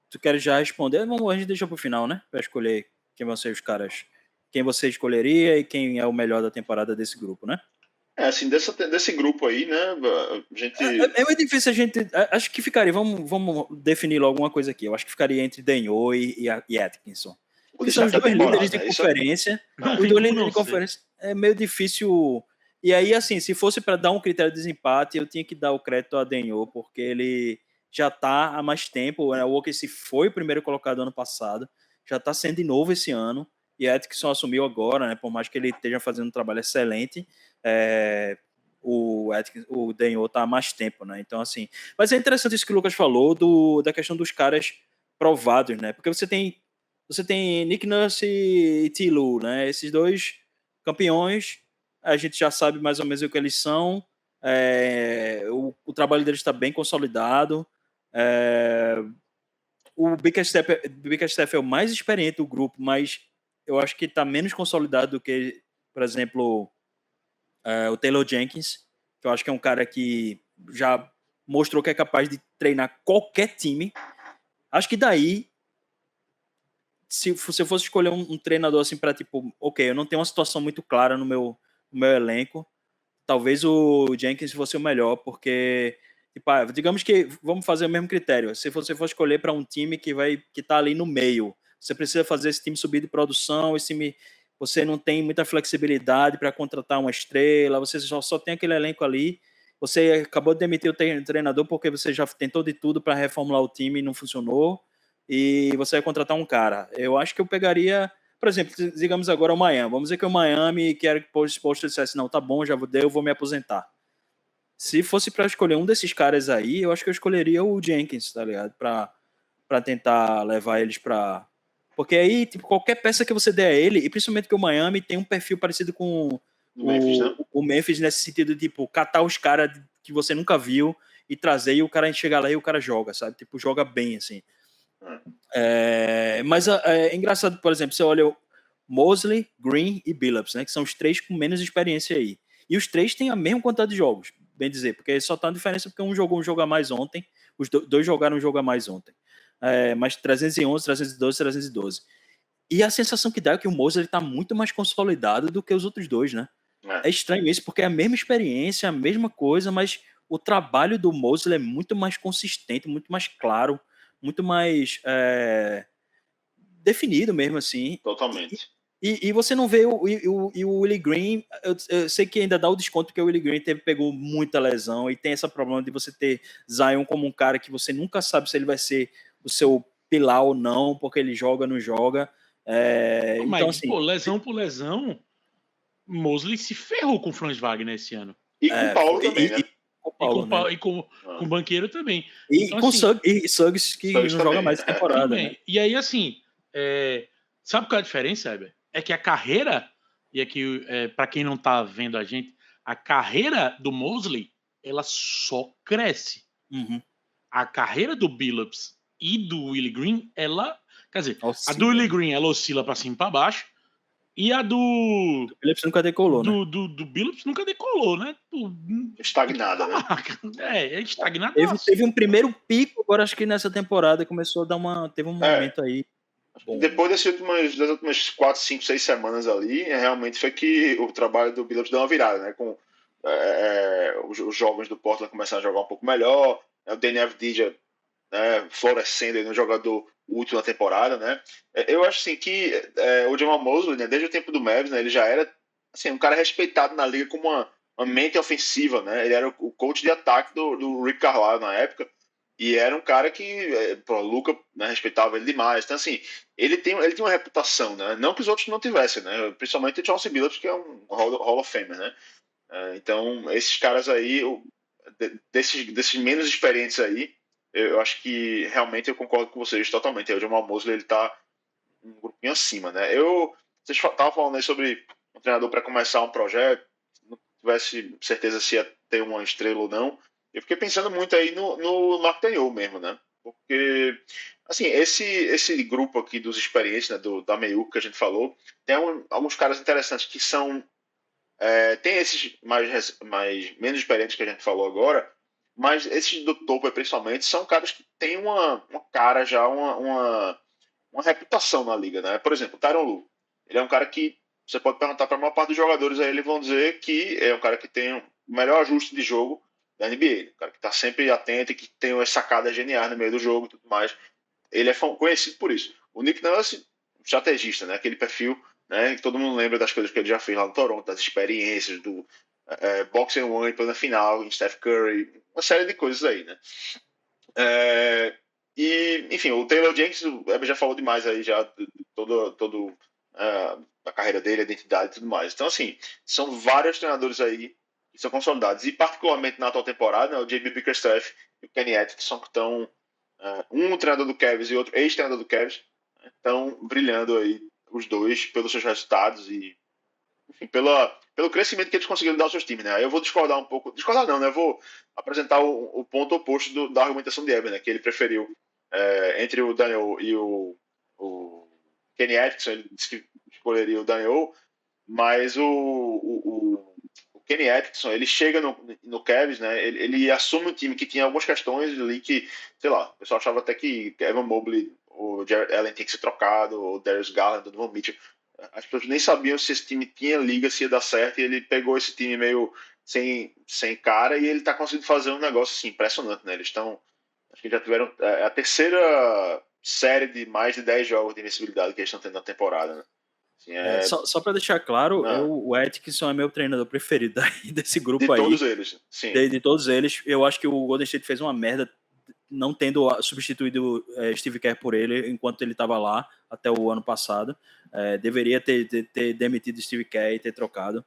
tu queres já responder? Vamos, a gente deixa pro final, né? Pra escolher quem vão ser os caras, quem você escolheria e quem é o melhor da temporada desse grupo, né? Assim, desse grupo aí, né? A gente... É muito difícil a gente... Acho que ficaria... Vamos definir logo uma coisa aqui. Eu acho que ficaria entre Denho e Atkinson. Que são os dois líderes de conferência. Os dois líderes de conferência. É meio difícil... E aí, assim, se fosse para dar um critério de desempate, eu tinha que dar o crédito a Denho, porque ele já tá há mais tempo. O OKC foi o primeiro colocado ano passado. Já tá sendo de novo esse ano. E Atkinson assumiu agora, né? Por mais que ele esteja fazendo um trabalho excelente, o Denho tá há mais tempo, né? Então, assim... Mas é interessante isso que o Lucas falou da questão dos caras provados, né? Porque você tem Nick Nurse e Ty Lue, né? Esses dois campeões, a gente já sabe mais ou menos o que eles são. O trabalho deles está bem consolidado. O Bickerstaff é o mais experiente do grupo, mas eu acho que está menos consolidado do que, por exemplo, o Taylor Jenkins, que eu acho que é um cara que já mostrou que é capaz de treinar qualquer time. Acho que daí, se você fosse escolher um treinador assim para tipo, ok, eu não tenho uma situação muito clara no meu elenco, talvez o Jenkins fosse o melhor, porque tipo, digamos que vamos fazer o mesmo critério. Se você for escolher para um time que tá ali no meio, você precisa fazer esse time subir de produção, esse time, você não tem muita flexibilidade para contratar uma estrela, você só tem aquele elenco ali. Você acabou de demitir o treinador porque você já tentou de tudo para reformular o time e não funcionou. E você vai contratar um cara. Eu acho que eu pegaria, por exemplo, digamos agora o Miami. Vamos dizer que o Miami quer que o posto dissesse, não, tá bom, já deu, eu vou me aposentar. Se fosse para escolher um desses caras aí, eu acho que eu escolheria o Jenkins, tá ligado? Para tentar levar eles para. Porque aí, tipo, qualquer peça que você der a ele, e principalmente que o Miami tem um perfil parecido com Memphis, né? o Memphis, nesse sentido de, tipo, catar os caras que você nunca viu e trazer, e o cara chegar lá e o cara joga, sabe? Tipo, joga bem, assim. Mas é engraçado, por exemplo, você olha o Mosley, Green e Billups, né, que são os três com menos experiência aí. E os três têm a mesma quantidade de jogos, bem dizer, porque só tá a diferença porque um jogou um jogo a mais ontem, os dois jogaram um jogo a mais ontem. Mas 311, 312, 312. E a sensação que dá é que o Mosley está muito mais consolidado do que os outros dois, né? É estranho isso, porque é a mesma experiência, a mesma coisa, mas o trabalho do Mosley é muito mais consistente, muito mais claro, muito mais definido mesmo, assim. Totalmente. E você não vê o Willie Green, eu sei que ainda dá o desconto porque o Willie Green pegou muita lesão e tem esse problema de você ter Zion como um cara que você nunca sabe se ele vai ser o seu pilar ou não, porque ele joga ou não joga. Então, assim, pô, lesão por lesão, Mosley se ferrou com o Franz Wagner esse ano. E com o Paulo também, né? Com o Paulo, né? Com o Banqueiro também. E então, com assim, Suggs, que Suggs não joga também. mais essa temporada, também. né? E aí, assim, sabe qual é a diferença, Heber? É que a carreira, e aqui, para quem não tá vendo a gente, a carreira do Mosley, ela só cresce. Uhum. A carreira do Billups e do Willie Green, ela... Quer dizer, Oscila. a do Willie Green, ela oscila para cima e para baixo, e a do Phillips nunca decolou, né? do Billups nunca decolou, né? Estagnada, né? É estagnada. Teve um primeiro pico, agora acho que nessa temporada começou a dar teve um momento aí. Bom. Depois das últimas 4, 5, 6 semanas ali, realmente foi que o trabalho do Billups deu uma virada, né? Com os jovens do Portland começaram a jogar um pouco melhor, o Danny Avdija, né, florescendo aí no jogador útil na temporada, né? Eu acho assim que o Jamal Mosley, né, desde o tempo do Mavs, né, ele já era assim, um cara respeitado na liga como uma mente ofensiva, né? Ele era o coach de ataque do Rick Carlisle na época. E era um cara que o Luka, né, respeitava ele demais. Então, assim, ele tem uma reputação, né? Não que os outros não tivessem, né? Principalmente o Chauncey Billups, que é um Hall of Famer, né? Então, esses caras aí, desses menos experientes aí, eu acho que realmente eu concordo com vocês totalmente. O Jamal Mosley, ele tá um grupinho acima, né? Vocês estavam falando aí sobre um treinador para começar um projeto, não tivesse certeza se ia ter uma estrela ou não. Eu fiquei pensando muito aí no Mark Daigneault mesmo, né? Porque, assim, esse grupo aqui dos experientes, né, da Meiuca que a gente falou, tem alguns caras interessantes que são... tem esses menos experientes que a gente falou agora, mas esses do topo, principalmente, são caras que têm uma cara já, uma reputação na liga, né? Por exemplo, o Tyronn Lue. Ele é um cara que você pode perguntar para a maior parte dos jogadores, aí eles vão dizer que é um cara que tem o melhor ajuste de jogo da NBA. Um cara que está sempre atento e que tem umas sacadas geniais no meio do jogo e tudo mais. Ele é conhecido por isso. O Nick Nurse, estrategista, né? Aquele perfil, né? Que todo mundo lembra das coisas que ele já fez lá no Toronto, das experiências, do box and one na final, em Steph Curry, uma série de coisas aí, né? E, enfim, o Taylor Jenkins, o Weber já falou demais aí, já, todo a carreira dele, a identidade e tudo mais. Então, assim, são vários treinadores aí que são consolidados. E, particularmente na atual temporada, né, o JB Bickerstaff e o Kenny Atkinson, que estão, um treinador do Cavs e outro ex-treinador do Cavs, estão brilhando aí, os dois, pelos seus resultados e, enfim, pelo crescimento que eles conseguiram dar aos seus times, né? Aí eu vou discordar um pouco, discordar não, né? Eu vou apresentar o ponto oposto da argumentação de Eber, né? Que ele preferiu entre o Daniel e o Kenny Atkinson, ele disse que escolheria o Daniel, mas o Kenny Atkinson, ele chega no Cavs, né? Ele assume um time que tinha algumas questões ali que, sei lá, o pessoal achava até que Evan Mobley, o Jared Allen tinha que ser trocado, o Darius Garland, o Donovan Mitchell. As pessoas nem sabiam se esse time tinha liga, se ia dar certo, e ele pegou esse time meio sem cara, e ele tá conseguindo fazer um negócio assim, impressionante, né? Eles estão, acho que já tiveram a terceira série de mais de 10 jogos de invencibilidade que eles estão tendo na temporada, né? Assim, só para deixar claro, Não. o Atkinson é meu treinador preferido desse grupo de aí. todos eles, sim. De todos eles. Eu acho que o Golden State fez uma merda não tendo substituído Steve Kerr por ele enquanto ele estava lá até o ano passado. Deveria ter demitido Steve Kerr e ter trocado.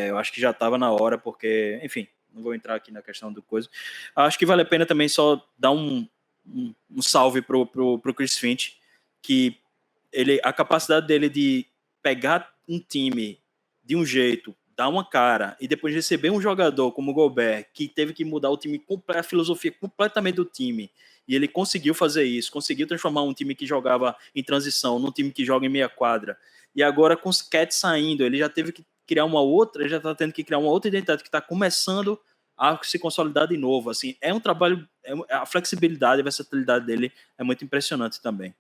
Eu acho que já estava na hora, porque, enfim, não vou entrar aqui na questão do coisa. Acho que vale a pena também só dar um salve pro Chris Finch, que a capacidade dele de pegar um time de um jeito, dar uma cara e depois receber um jogador como o Gobert, que teve que mudar o time, a filosofia completamente do time, e ele conseguiu fazer isso, conseguiu transformar um time que jogava em transição num time que joga em meia quadra. E agora com os Cats saindo, ele já teve que criar ele já está tendo que criar uma outra identidade que está começando a se consolidar de novo. Assim, é um trabalho, a flexibilidade, a versatilidade dele é muito impressionante também.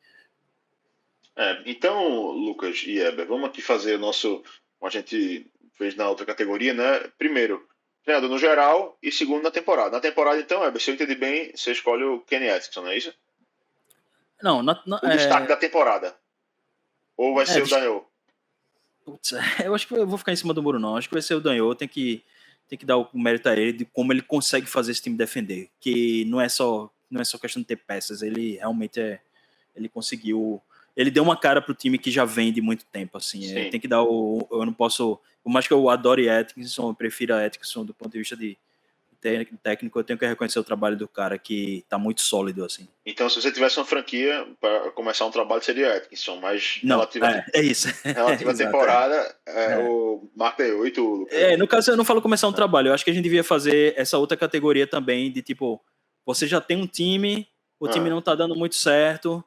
Então, Lucas e Eber, vamos aqui fazer o nosso, como a gente fez na outra categoria, né? Primeiro, treinador no geral e segundo na temporada. Na temporada, então, Eber, se eu entendi bem, você escolhe o Kenny Atkinson, não é isso? Não, o destaque da temporada. Ou vai ser o Daniel? Putz, eu acho que eu vou ficar em cima do muro, não. Acho que vai ser o Daniel, tem que dar o mérito a ele de como ele consegue fazer esse time defender. Que não é só questão de ter peças, ele realmente ele conseguiu. Ele deu uma cara pro time que já vem de muito tempo, assim. Tem que dar eu não posso. Por mais que eu adore Atkinson, eu prefiro a Atkinson do ponto de vista de técnico, eu tenho que reconhecer o trabalho do cara que tá muito sólido, assim. Então, se você tivesse uma franquia para começar um trabalho, seria Atkinson, mas não, é isso. Relativa à temporada, o Mark Daniel e tu. No caso, eu não falo começar um trabalho, eu acho que a gente devia fazer essa outra categoria também, de tipo, você já tem um time, o time não tá dando muito certo,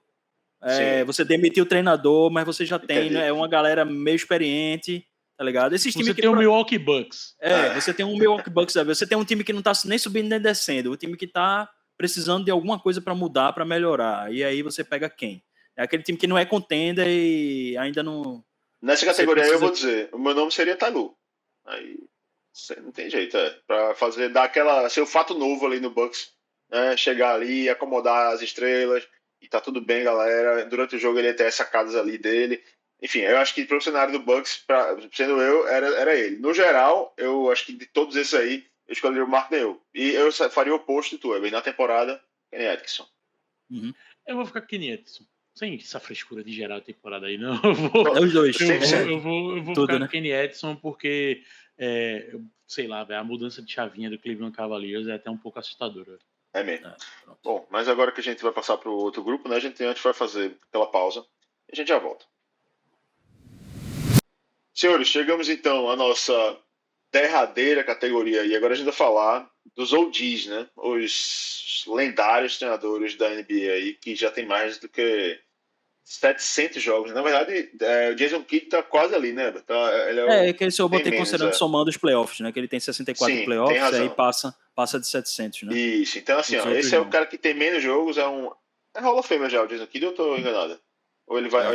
você demitiu o treinador, mas você já tem uma galera meio experiente, tá ligado? Esses você tem o Milwaukee Bucks. Você tem um Milwaukee Bucks, sabe? Você tem um time que não tá nem subindo nem descendo, o time que tá precisando de alguma coisa para mudar, para melhorar, e aí você pega quem? É aquele time que não é contender e ainda não... Nessa categoria eu vou dizer, o meu nome seria Talu. Aí não tem jeito, para fazer, dar ser o fato novo ali no Bucks, né? Chegar ali, acomodar as estrelas, e tá tudo bem, galera. Durante o jogo ele ia ter as sacadas ali dele. Enfim, eu acho que pro cenário do Bucks, sendo eu, era ele. No geral, eu acho que de todos esses aí, eu escolheria o Mark Daniel. E eu faria o oposto de tu, bem na temporada, Kenny Atkinson. Uhum. Eu vou ficar com Kenny Atkinson. Sem essa frescura de geral a temporada aí, não. Os dois. Eu vou ficar com Kenny Atkinson porque, sei lá, a mudança de chavinha do Cleveland Cavaliers é até um pouco assustadora. É mesmo. Bom, mas agora que a gente vai passar para o outro grupo, né, a gente vai fazer aquela pausa e a gente já volta. Senhores, chegamos então à nossa derradeira categoria e agora a gente vai falar dos OGs, né? Os lendários treinadores da NBA aí, que já tem mais do que 700 jogos. Na verdade, o Jason Kidd tá quase ali, né? Ele que eu botei considerando somando os playoffs, né? Que ele tem 64 playoffs, aí passa de 700, né? Isso, então assim, esse é o cara que tem menos jogos, é Hall of Fame já, o Jason Kidd, ou eu tô enganado? Ou ele vai...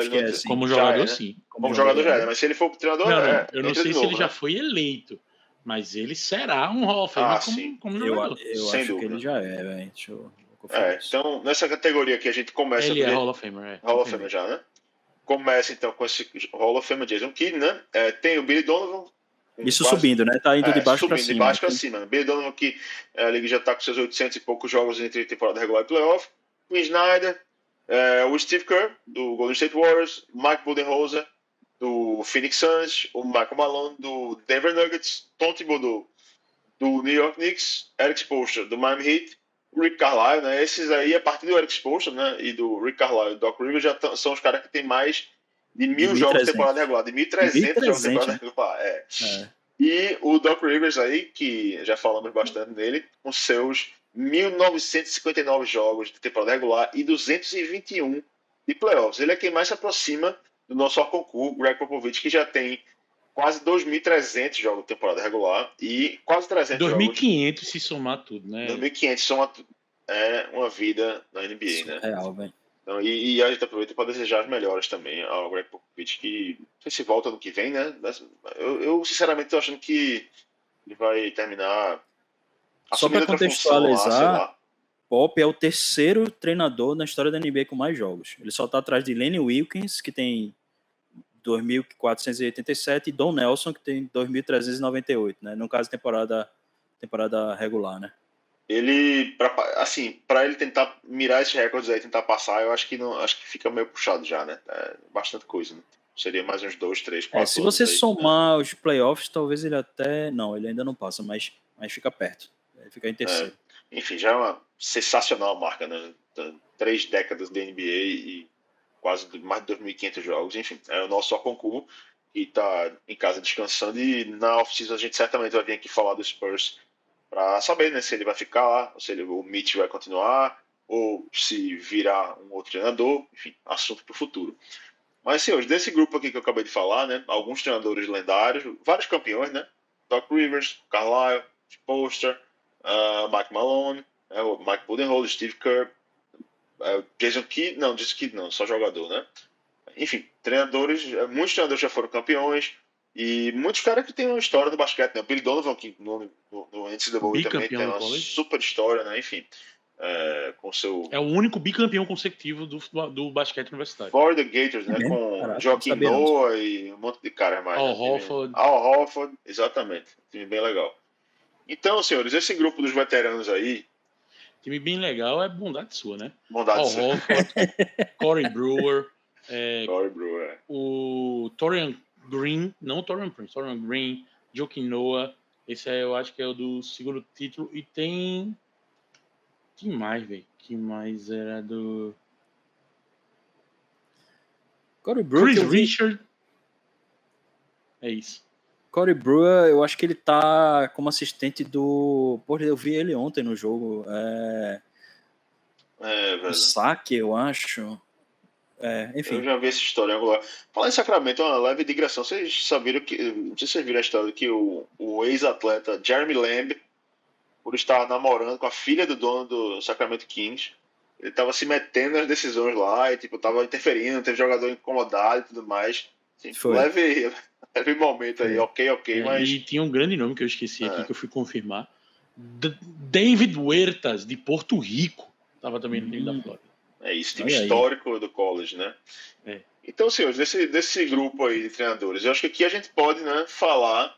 Como jogador, sim. Como jogador já é, mas se ele for treinador... Não, eu não sei se ele já foi eleito, mas ele será um Hall of Fame como jogador. Eu acho que ele já é, velho. Deixa eu... Então, nessa categoria aqui a gente começa... Ele é Hall of Famer, Hall of Famer já, né? Começa então com esse Hall of Famer, Jason Kidd, né? Tem o Billy Donovan. Isso subindo, né? Tá indo de baixo para cima. De baixo para cima. Billy Donovan, que a liga já tá com seus 800 e poucos jogos entre temporada regular e playoff. O Snyder, o Steve Kerr, do Golden State Warriors, Mike Budenholzer, do Phoenix Suns, o Michael Malone, do Denver Nuggets, Tom Thibodeau, do New York Knicks, Eric Spoelstra, do Miami Heat, o Rick Carlisle, né? Esses aí, a partir do Eric Spoelstra, né? E do Rick Carlisle e do Doc Rivers, já são os caras que tem mais de 1.000 jogos de temporada regular, de 1.300 jogos de temporada regular. E o Doc Rivers aí, que já falamos bastante dele, com seus 1.959 jogos de temporada regular e 221 de playoffs. Ele é quem mais se aproxima do nosso concurso, Greg Popovich, que já tem quase 2.300 jogos de temporada regular e quase 300 jogos. 2.500 se somar tudo, né? 2.500 soma uma vida na NBA, né? Surreal, velho. Então, e a gente aproveita para desejar as melhores também ao Greg Popovich, que não sei se volta no que vem, né? Eu sinceramente estou achando que ele vai terminar Só para assumindo outra função lá, sei contextualizar, lá. Pop é o terceiro treinador na história da NBA com mais jogos. Ele só está atrás de Lenny Wilkins, que tem 2.487, e Don Nelson, que tem 2.398, né? No caso, temporada regular, né? Ele, para ele tentar mirar esses recordes aí, tentar passar, eu acho que fica meio puxado já, né? É bastante coisa, né? Seria mais uns 2, 3, 4 se você aí, somar os playoffs, talvez ele até... Não, ele ainda não passa, mas fica perto. Ele fica em terceiro. Enfim, já é uma sensacional marca, né? 3 décadas de NBA e quase mais de 2.500 jogos. Enfim, é o nosso Okonkwo, que está em casa descansando, e na off-season a gente certamente vai vir aqui falar do Spurs para saber, né, se ele vai ficar lá, ou se o Mitch vai continuar, ou se virar um outro treinador. Enfim, assunto para o futuro. Mas, senhores, desse grupo aqui que eu acabei de falar, né, alguns treinadores lendários, vários campeões, né? Doc Rivers, Carlisle, Spoelstra, Mike Malone, o Mike Budenholzer, Steve Kerr, Jason Kidd, não, só jogador, né? Enfim, treinadores, muitos treinadores já foram campeões, e muitos caras que têm uma história do basquete, né? O Billy Donovan, que no NCAA também tem uma super história, né? Enfim, com seu... É o único bicampeão consecutivo do basquete universitário. Florida Gators, né? Com Joaquim Noah e um monte de caras mais. Al Horford. Al Horford, exatamente. Time bem legal. Então, senhores, esse grupo dos veteranos aí... Time bem legal é bondade sua, né? Bondade sua. Al Horford, Corey Brewer, o Torian Green, não o Torian Prince, Torian Green, Joaquim Noah, esse eu acho que é o do segundo título, e tem... Que mais, velho? Que mais era do... Corey Brewer, Chris Richard. É isso. Corey Brewer, eu acho que ele tá como assistente do... Pô, eu vi ele ontem no jogo. Velho. O saque, eu acho. Enfim. Eu já vi essa história em algum lugar. Falar em Sacramento, uma leve digressão. Vocês sabiam que... Não sei se vocês viram a história que o ex-atleta Jeremy Lamb, por estar namorando com a filha do dono do Sacramento Kings, ele estava se metendo nas decisões lá e, tipo, tava interferindo, teve jogador incomodado e tudo mais. Assim, leve momento aí, ok, mas... E tinha um grande nome que eu esqueci aqui, que eu fui confirmar. David Huertas, de Porto Rico, estava também no time da Flórida. É isso, time histórico do college, né? Então, senhores, desse grupo aí de treinadores, eu acho que aqui a gente pode, né, falar...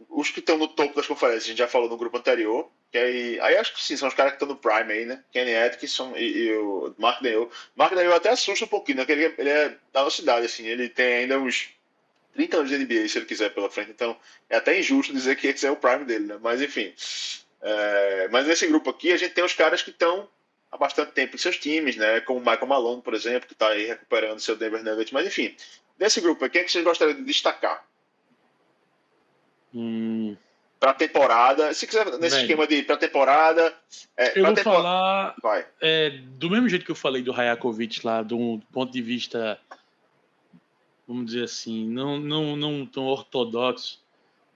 os que estão no topo das conferências, a gente já falou no grupo anterior, que aí acho que sim, são os caras que estão no prime aí, né? Kenny Atkinson e o Mark Daigneault. Mark Daigneault até assusta um pouquinho, né? Porque ele é da nossa idade, assim, ele tem ainda uns 30 anos de NBA, se ele quiser, pela frente, então é até injusto dizer que esse é o prime dele, né? Mas enfim, mas nesse grupo aqui a gente tem os caras que estão há bastante tempo em seus times, né? Como o Michael Malone, por exemplo, que está aí recuperando seu Denver Nuggets, mas enfim, desse grupo aqui, quem é que vocês gostariam de destacar? Pra temporada, se quiser nesse esquema de pra temporada, eu vou falar do mesmo jeito que eu falei do Rajakovic lá, do ponto de vista, vamos dizer assim, não tão ortodoxo.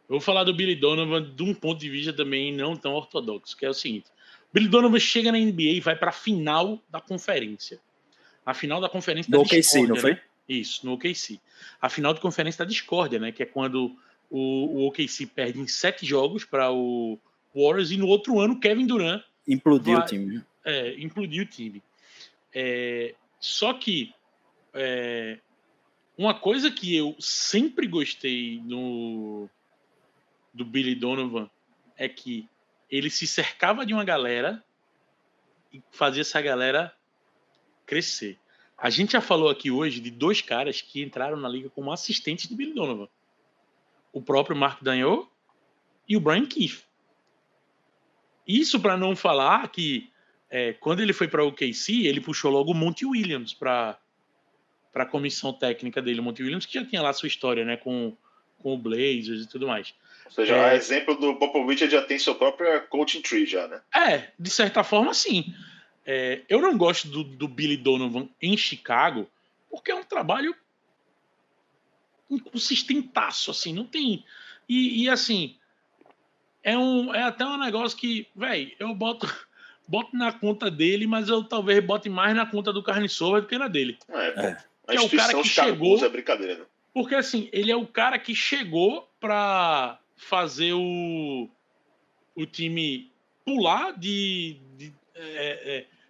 Eu vou falar do Billy Donovan de um ponto de vista também não tão ortodoxo, que é o seguinte: Billy Donovan chega na NBA e vai para a final da conferência. A final da conferência da discórdia, não foi? Né? Isso, no OKC. A final da conferência da discórdia, né? Que é quando o OKC perde em 7 jogos para o Warriors, e no outro ano Kevin Durant implodiu o time. Implodiu o time. Só que uma coisa que eu sempre gostei do Billy Donovan é que ele se cercava de uma galera e fazia essa galera crescer. A gente já falou aqui hoje de 2 caras que entraram na liga como assistentes de Billy Donovan. O próprio Mark Daigneault e o Brian Keefe. Isso para não falar que quando ele foi para o OKC, ele puxou logo o Monty Williams para a comissão técnica dele. O Monty Williams, que já tinha lá sua história, né, com o Blazers e tudo mais. Ou seja, a exemplo do Popovich, ele já tem seu próprio coaching tree já, né? De certa forma, sim. Eu não gosto do Billy Donovan em Chicago, porque é um trabalho inconsistentaço, assim, não tem... E assim, é até um negócio que, velho, eu boto na conta dele, mas eu talvez bote mais na conta do Carniçova do que na dele. Pô. A Que é o cara instituição que Chicago Bulls chegou... é brincadeira, né? Porque, assim, ele é o cara que chegou pra fazer o time pular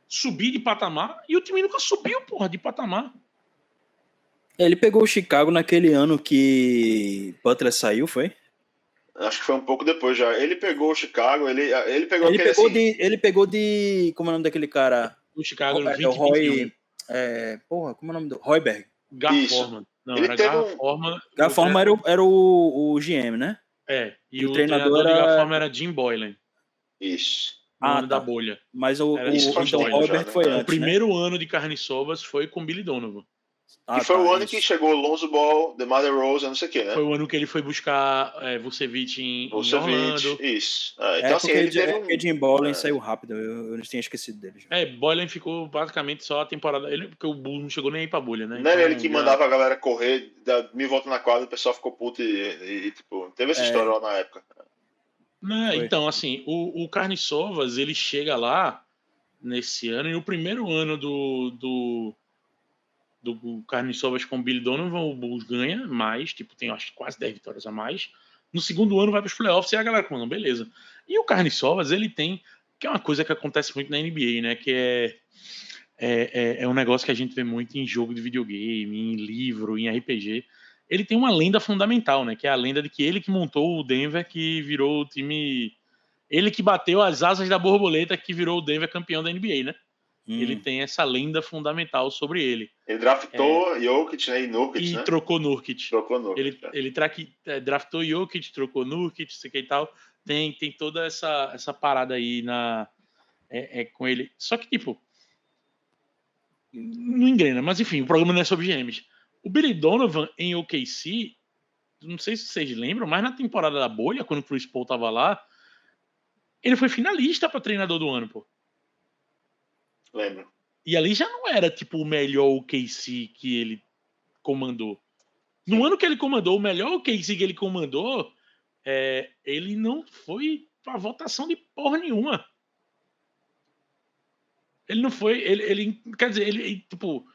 subir de patamar, e o time nunca subiu, porra, de patamar. Ele pegou o Chicago naquele ano que Butler saiu, foi? Acho que foi um pouco depois já. Ele pegou o Chicago, ele pegou Ele aquele pegou assim... ele pegou de... Como é o nome daquele cara? O Chicago no O 2021. Roy... porra, como é o nome do... Royberg. Garforman. Não, Ele era teve Garforman. Garforman era o GM, né? E o o treinador treinador de era... Garforman era Jim Boylan. Isso. No ano tá. da bolha. Mas Isso faz então, tempo o já, Royberg né? foi O antes, primeiro ano de Carniçovas foi com Billy Donovan. Que foi o ano isso. que chegou Lonzo Ball, DeMar Rose, não sei o que, né? Foi o ano que ele foi buscar Vucevic em Orlando. Isso. Então, assim, ele teve porque Jim Boylan saiu rápido, eu tinha esquecido dele. Já. Boylan ficou basicamente só a temporada... porque o Bulls não chegou nem aí pra bolha, né? Não era ele que mandava a galera correr, dar 1000 voltas na quadra, o pessoal ficou puto e tipo, teve essa história lá na época. Então, assim, o Carniçovas, ele chega lá nesse ano, e o primeiro ano do Carniçovas com o Billy Donovan, o Bulls ganha mais, tipo, tem acho quase 10 vitórias a mais. No segundo ano vai para os playoffs e a galera falando, beleza. E o Carniçovas, ele tem, que é uma coisa que acontece muito na NBA, né, que é um negócio que a gente vê muito em jogo de videogame, em livro, em RPG. Ele tem uma lenda fundamental, né, que é a lenda de que ele que montou o Denver, que virou o time... Ele que bateu as asas da borboleta, que virou o Denver campeão da NBA, né? Ele tem essa lenda fundamental sobre ele. Ele draftou Jokic, né, e Nurkic, e né? Trocou Nurkic. Ele draftou Jokic, trocou Nurkic, sei que e tal. Tem toda essa parada aí com ele. Só que, tipo, não engrena. Mas, enfim, o programa não é sobre GMs. O Billy Donovan em OKC, não sei se vocês lembram, mas na temporada da bolha, quando o Chris Paul tava lá, ele foi finalista para treinador do ano, pô. Lembro. E ali já não era, tipo, o melhor OKC que ele comandou. No ano que ele comandou, o melhor OKC que ele comandou, ele não foi pra votação de porra nenhuma. Ele não foi... Ele quer dizer, ele, tipo...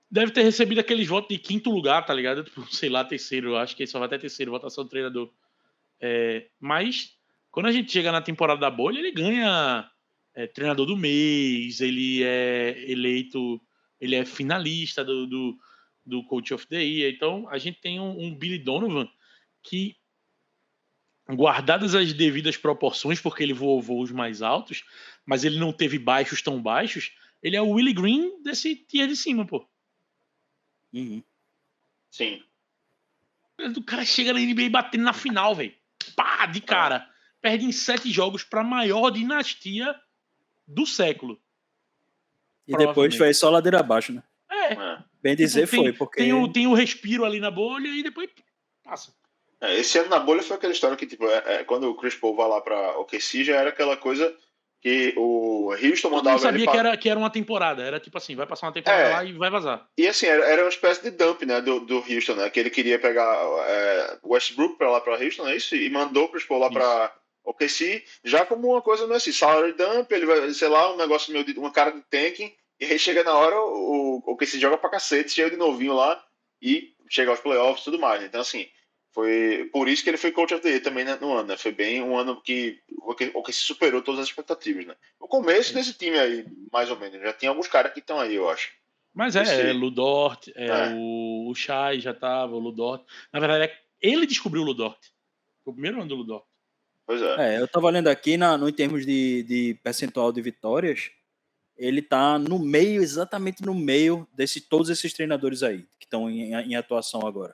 Deve ter recebido aqueles votos de quinto lugar, tá ligado? Tipo, sei lá, terceiro. Acho que ele só vai até terceiro, votação do treinador. Mas, quando a gente chega na temporada da bolha, ele ganha treinador do mês, ele é eleito... Ele é finalista do Coach of the Year. Então, a gente tem um Billy Donovan que, guardadas as devidas proporções, porque ele voou voos mais altos, mas ele não teve baixos tão baixos, ele é o Willie Green desse tier de cima, pô. Sim. O cara chega na NBA batendo na final, velho. Pá, de cara. Perde em 7 jogos pra maior dinastia do século. E depois foi só ladeira abaixo, né? Bem dizer, tipo, foi, porque... Tem o respiro ali na bolha e depois passa. Esse ano na bolha foi aquela história que, tipo, quando o Chris Paul vai lá pra OKC, já era aquela coisa que o Houston mandava... Todo mundo sabia que era uma temporada. Era tipo assim, vai passar uma temporada lá e vai vazar. E assim, era uma espécie de dump, né, do Houston, né? Que ele queria pegar Westbrook pra lá pra Houston, é isso? E mandou o Chris Paul lá pra OKC, já como uma coisa, não é assim, salary dump, ele vai, sei lá, um negócio meio de uma cara de tanking, e aí chega na hora, o OKC joga pra cacete, cheio de novinho lá, e chega aos playoffs e tudo mais. Então, assim, foi por isso que ele foi Coach of the Year também, né, no ano, né? Foi bem um ano que o OKC superou todas as expectativas, né? O começo desse time aí, mais ou menos, já tinha alguns caras que estão aí, eu acho. Mas Ludort, o Shai já tava, o Ludort. Na verdade, ele descobriu o Ludort. Foi o primeiro ano do Ludort. Pois é. Eu tava lendo aqui, em termos de percentual de vitórias, ele tá no meio, exatamente no meio de todos esses treinadores aí, que estão em atuação agora.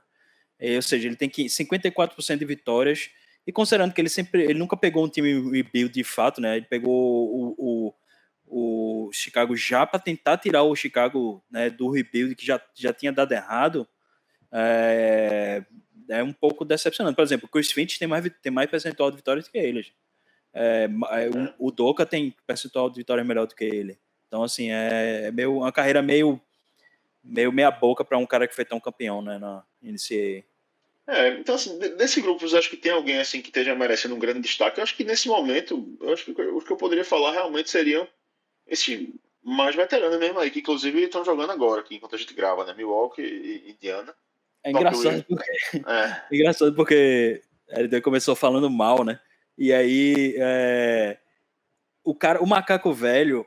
Ou seja, ele tem 54% de vitórias, e considerando que ele nunca pegou um time rebuild de fato, né? Ele pegou o Chicago já para tentar tirar o Chicago, né, do rebuild que já tinha dado errado. É um pouco decepcionante. Por exemplo, o Chris Finch tem mais percentual de vitórias do que ele. O Doka tem percentual de vitórias melhor do que ele. Então, assim, uma carreira meio meio meia boca para um cara que foi tão campeão, né, na NCAA. Então, assim, desse grupo, eu acho que tem alguém assim que esteja merecendo um grande destaque. Eu acho que nesse momento, eu acho que o que eu poderia falar realmente seriam esses mais veteranos mesmo aí, que inclusive estão jogando agora, aqui, enquanto a gente grava, né? Milwaukee e Indiana. É engraçado porque ele começou falando mal, né? E aí o macaco velho,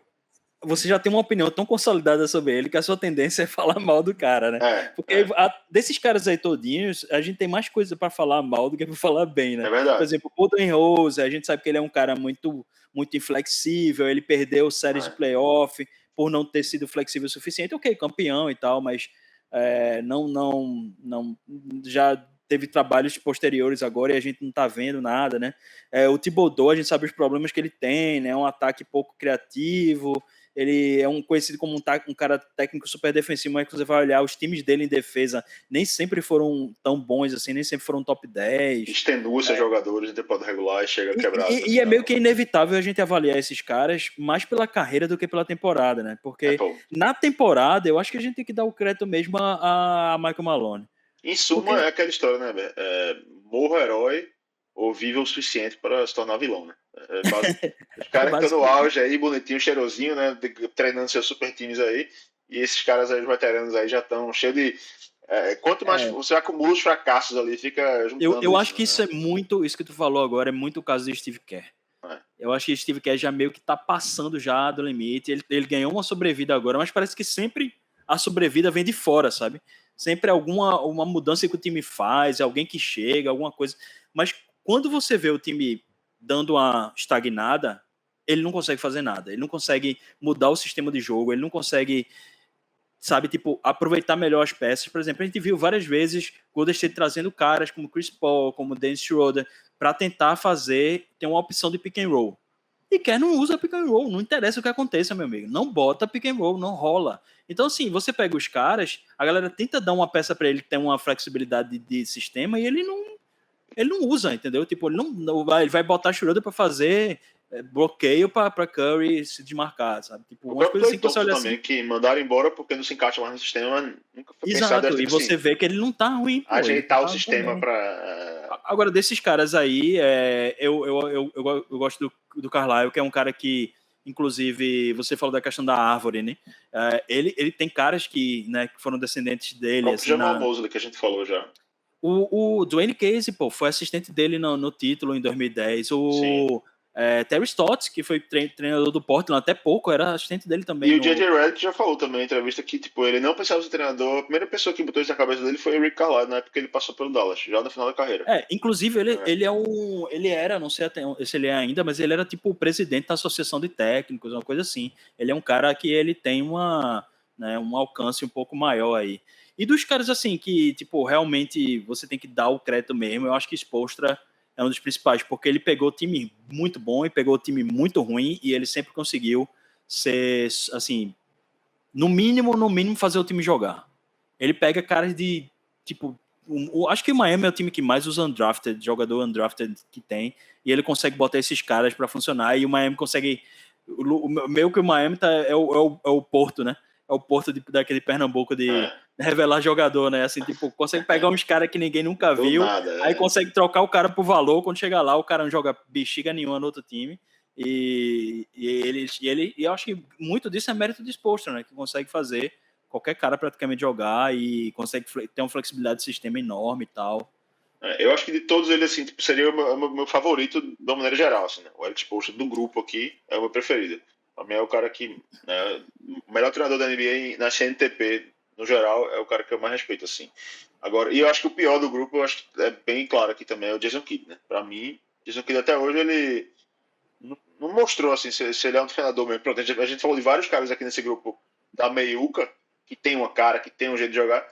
você já tem uma opinião tão consolidada sobre ele que a sua tendência é falar mal do cara, né? Porque desses caras aí todinhos, a gente tem mais coisa para falar mal do que para falar bem, né? É verdade. Por exemplo, o Golden Rose, a gente sabe que ele é um cara muito, muito inflexível, ele perdeu séries de playoff por não ter sido flexível o suficiente. Ok, campeão e tal, mas não já teve trabalhos posteriores agora e a gente não tá vendo nada, né? O Thibodeau, a gente sabe os problemas que ele tem, né? Um ataque pouco criativo, ele é conhecido como um cara técnico super defensivo, mas você vai olhar os times dele em defesa, nem sempre foram tão bons assim, nem sempre foram top 10. Extenua seus jogadores em temporada regular e chega quebrado. E é meio que inevitável a gente avaliar esses caras mais pela carreira do que pela temporada, né? Porque na temporada, eu acho que a gente tem que dar o crédito mesmo a Michael Malone. Em suma, é aquela história, né, Ber? Morro herói ou vive o suficiente para se tornar vilão, né? Os caras que estão no auge aí, bonitinho, cheirosinho, né? Treinando seus super times aí. E esses caras aí, os veteranos aí, já estão cheios de. Quanto mais você acumula os fracassos ali, fica juntando. Eu acho que isso é muito. Isso que tu falou agora é muito o caso de Steve Kerr. Eu acho que Steve Kerr já meio que tá passando já do limite. Ele ganhou uma sobrevida agora, mas parece que sempre a sobrevida vem de fora, sabe? Sempre uma mudança que o time faz, alguém que chega, alguma coisa. Mas quando você vê o time dando uma estagnada, ele não consegue fazer nada. Ele não consegue mudar o sistema de jogo, ele não consegue, sabe, tipo, aproveitar melhor as peças. Por exemplo, a gente viu várias vezes o Golden State trazendo caras como Chris Paul, como Dennis Schroeder, para tentar ter uma opção de pick and roll. E Kerr não usa pick and roll, não interessa o que aconteça, meu amigo. Não bota pick and roll, não rola. Então, assim, você pega os caras, a galera tenta dar uma peça para ele que tem uma flexibilidade de sistema e ele não usa, entendeu? Tipo, ele vai botar Schroeder para fazer bloqueio para Curry se desmarcar, sabe? Tipo, umas coisas assim que você olha também, assim. Que mandaram embora porque não se encaixa mais no sistema, nunca foi pensado. Exato, e você vê que ele não tá ruim. Pô, ajeitar o sistema para. Agora, desses caras aí, eu gosto do Carlisle, que é um cara que, inclusive, você falou da questão da árvore, né? Ele tem caras que foram descendentes dele. O Jamal Mosley, que a gente falou já. O Dwayne Casey, pô, foi assistente dele no título em 2010. Terry Stotts, que foi treinador do Portland até pouco, era assistente dele também. E o J.J. Redick já falou também em entrevista que tipo, ele não pensava ser treinador. A primeira pessoa que botou isso na cabeça dele foi o Rick Carlisle, na época que ele passou pelo Dallas, já no final da carreira. Inclusive ele era, não sei se ele é ainda, mas ele era tipo o presidente da associação de técnicos, uma coisa assim. Ele é um cara que ele tem um alcance um pouco maior aí. E dos caras assim que tipo realmente você tem que dar o crédito mesmo, eu acho que Spoelstra é um dos principais, porque ele pegou o time muito bom e pegou o time muito ruim e ele sempre conseguiu ser, assim, no mínimo fazer o time jogar. Ele pega caras de, tipo, acho que o Miami é o time que mais usa jogador undrafted que tem, e ele consegue botar esses caras para funcionar, e o Miami consegue, meio que o Miami é o Porto, né? É o Porto daquele Pernambuco de revelar jogador, né? Assim, tipo, consegue pegar uns caras que ninguém nunca viu, aí consegue trocar o cara por valor, quando chega lá o cara não joga bexiga nenhuma no outro time, e eu acho que muito disso é mérito de Spoelstra, né? Que consegue fazer qualquer cara praticamente jogar e consegue ter uma flexibilidade de sistema enorme e tal. Eu acho que de todos eles, assim, tipo, seria o meu favorito de uma maneira geral, assim, né? O Eric Spoelstra do grupo aqui é o meu preferido. Pra mim é o cara que, né, o melhor treinador da NBA na CNTP, no geral, é o cara que eu mais respeito, assim. Agora, e eu acho que o pior do grupo, eu acho que é bem claro aqui também, é o Jason Kidd, né? Pra mim, Jason Kidd até hoje, ele não mostrou, assim, se ele é um treinador mesmo. Pronto, a gente falou de vários caras aqui nesse grupo da meiuca, que tem uma cara, que tem um jeito de jogar.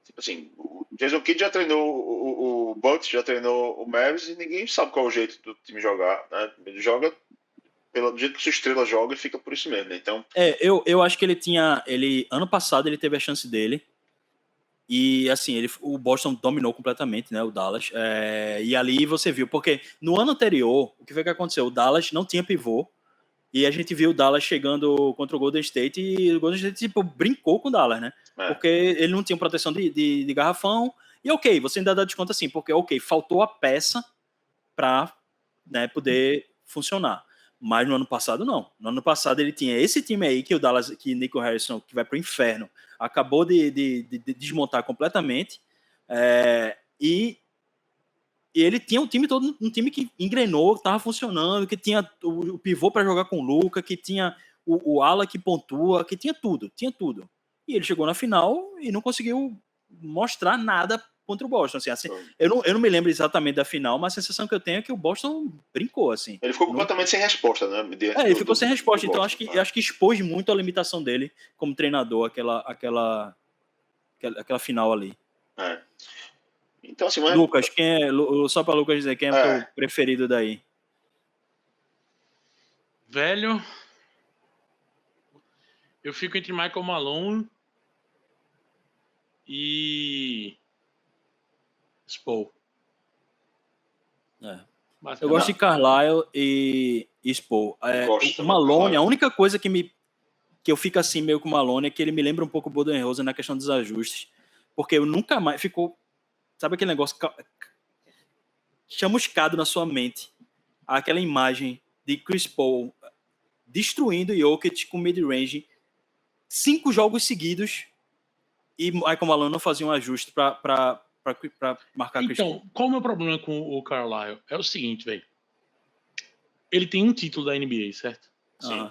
Tipo assim, o Jason Kidd já treinou o Bucks, já treinou o Mavs e ninguém sabe qual é o jeito do time jogar, né? Ele joga do jeito que sua estrela joga e fica por isso mesmo, né? Então... eu acho que ano passado ele teve a chance dele e assim, o Boston dominou completamente, né, o Dallas, e ali você viu, porque no ano anterior, o que foi que aconteceu? O Dallas não tinha pivô, E a gente viu o Dallas chegando contra o Golden State e o Golden State tipo, brincou com o Dallas, né? Porque ele não tinha proteção de garrafão. E ok, você ainda dá desconto assim, porque ok, faltou a peça para, né, poder funcionar. Mas no ano passado, não. No ano passado ele tinha esse time aí, que o Dallas, que Nico Harrison, que vai pro inferno, acabou de desmontar completamente. E ele tinha um time todo, um time que engrenou, que tava funcionando, que tinha o pivô para jogar com o Luka, que tinha o ala que pontua, que tinha tudo. E ele chegou na final e não conseguiu mostrar nada contra o Boston. Assim, eu não me lembro exatamente da final, mas a sensação que eu tenho é que o Boston brincou. Assim. Ele ficou completamente sem resposta, né? Ele ficou sem resposta. Então acho que expôs muito a limitação dele como treinador, aquela final ali. Então, assim, Lucas, quem é, só para Lucas dizer, quem é o teu preferido daí? Velho, eu fico entre Michael Malone e Spo. Eu gosto de Carlisle e Spo. O Malone, a única coisa que eu fico assim meio com o Malone é que ele me lembra um pouco o Budenholzer na questão dos ajustes. Porque eu nunca mais ficou... Sabe aquele negócio chamuscado na sua mente? Aquela imagem de Chris Paul destruindo o Jokic com mid-range 5 jogos seguidos e Michael Malone não fazia um ajuste para marcar Chris Paul. Então, qual é o meu problema com o Carlisle? É o seguinte, velho. Ele tem um título da NBA, certo? Sim.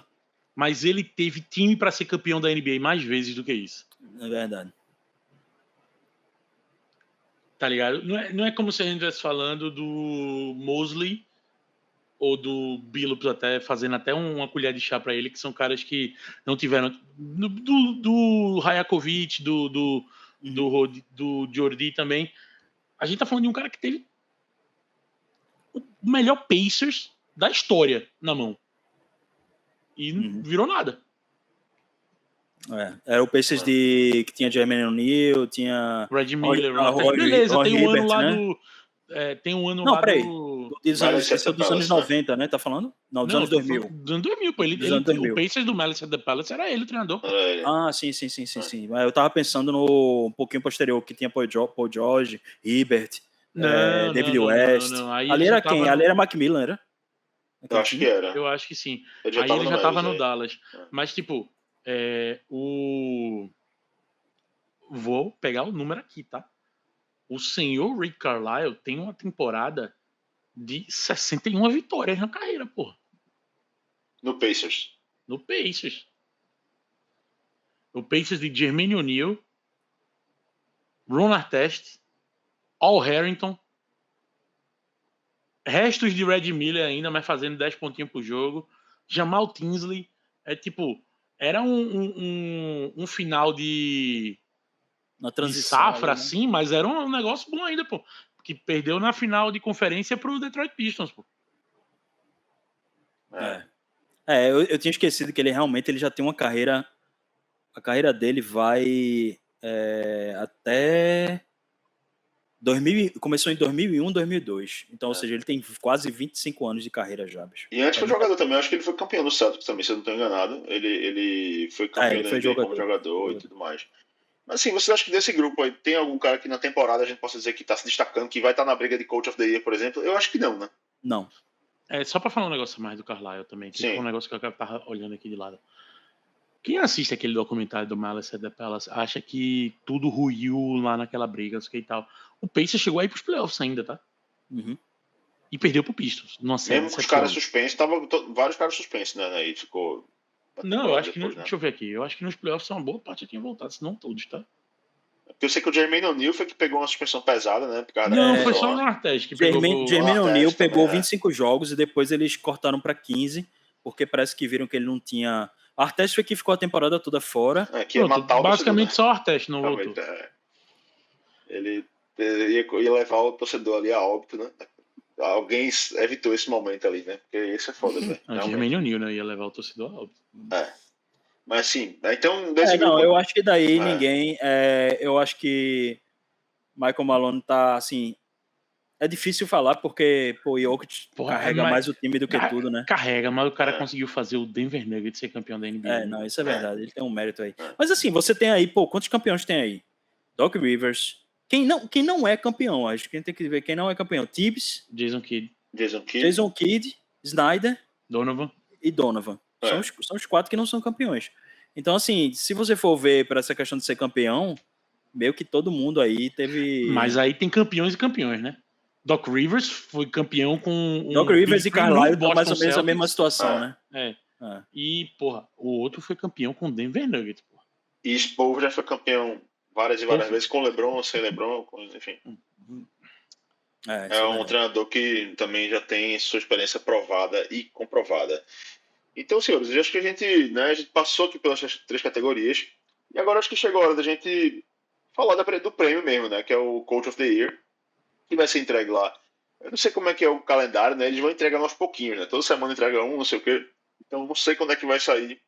Mas ele teve time para ser campeão da NBA mais vezes do que isso. É verdade. Tá ligado? Não é como se a gente estivesse falando do Mosley ou do Billups até fazendo até uma colher de chá para ele, que são caras que não tiveram do Rajakovic, do Jordi também. A gente tá falando de um cara que teve o melhor Pacers da história na mão e não virou nada. Era o Pacers que tinha Jermaine O'Neal, tinha Red Miller, beleza, tem um ano lá do tem um ano lá do... Esse é dos anos 90, né? Tá falando? Não, dos anos 2000. Dos anos 2000, pô. O Pacers do Malice at the Palace era ele o treinador. Sim. Eu tava pensando no um pouquinho posterior, que tinha Paul George, Hibbert, David West. Ali era quem? Ali era Macmillan, era? Eu acho que era. Eu acho que sim. Aí ele já tava no Dallas. Mas, tipo, vou pegar o número aqui, tá? O senhor Rick Carlisle tem uma temporada de 61 vitórias na carreira, porra. No Pacers. No Pacers. O Pacers de Jermaine O'Neal, Ron Artest, Al Harrington, restos de Red Miller ainda, mas fazendo 10 pontinhos por jogo, Jamal Tinsley. Era um final de safra, ali, né? Assim, mas era um negócio bom ainda, pô. Que perdeu na final de conferência pro Detroit Pistons, pô. Eu tinha esquecido que ele realmente já tem uma carreira. A carreira dele vai até 2000, começou em 2001, 2002. Então, ou seja, ele tem quase 25 anos de carreira já, bicho. E antes foi jogador também, acho que ele foi campeão do Celtics também, se eu não estou enganado. Ele foi campeão da NBA como jogador e tudo mais. Mas assim, vocês acham que desse grupo aí tem algum cara que na temporada a gente possa dizer que está se destacando, que vai estar na briga de Coach of the Year, por exemplo? Eu acho que não, né? Não. Só para falar um negócio mais do Carlisle também, tipo um negócio que eu tava olhando aqui de lado. Quem assiste aquele documentário do Malice at the Palace acha que tudo ruiu lá naquela briga, não sei o que e tal. O Pacers chegou aí pros playoffs ainda, tá? E perdeu pro Pistons. Mesmo com os caras suspensos, vários caras suspensos, né? Aí ficou... Não, eu acho que... Deixa eu ver aqui. Eu acho que nos playoffs uma boa parte já tinha voltado, se não todos, tá? Porque eu sei que o Jermaine O'Neal foi que pegou uma suspensão pesada, né? Não, foi só o Artest que pegou. Jermaine O'Neal pegou 25 jogos e depois eles cortaram pra 15, porque parece que viram que ele não tinha... Artest foi que ficou a temporada toda fora. Basicamente só o Artest não voltou. Ele ia levar o torcedor ali a óbito, né? Alguém evitou esse momento ali, né? Porque isso é foda, velho. O Jermaine O'Neal, né? Ia levar o torcedor a óbito. Mas sim, então... eu acho que daí ninguém... eu acho que Michael Malone tá, assim... É difícil falar porque o Jokic carrega mais o time do que tudo, né? Carrega, mas o cara conseguiu fazer o Denver Nuggets ser campeão da NBA. Não, isso é verdade. Ele tem um mérito aí. Mas assim, você tem aí, quantos campeões tem aí? Doc Rivers. Quem não é campeão? Acho que a gente tem que ver quem não é campeão. Tibbs. Jason Kidd. Snyder. Donovan. E Donovan. São os 4 que não são campeões. Então, assim, se você for ver para essa questão de ser campeão, meio que todo mundo aí teve... Mas aí tem campeões e campeões, né? Doc Rivers foi campeão com... Doc Rivers e Carlisle estão mais ou menos a mesma situação, né? E, porra, o outro foi campeão com Denver Nuggets, porra. E Spo já foi campeão várias e várias vezes com LeBron, sem LeBron, enfim. É um treinador que também já tem sua experiência provada e comprovada. Então, senhores, eu acho que a gente passou aqui pelas 3 categorias e agora acho que chegou a hora da gente falar do prêmio mesmo, né? Que é o Coach of the Year, que vai ser entregue lá. Eu não sei como é que é o calendário, né? Eles vão entregar aos pouquinhos, né? Toda semana entrega não sei o quê. Então, não sei quando é que vai sair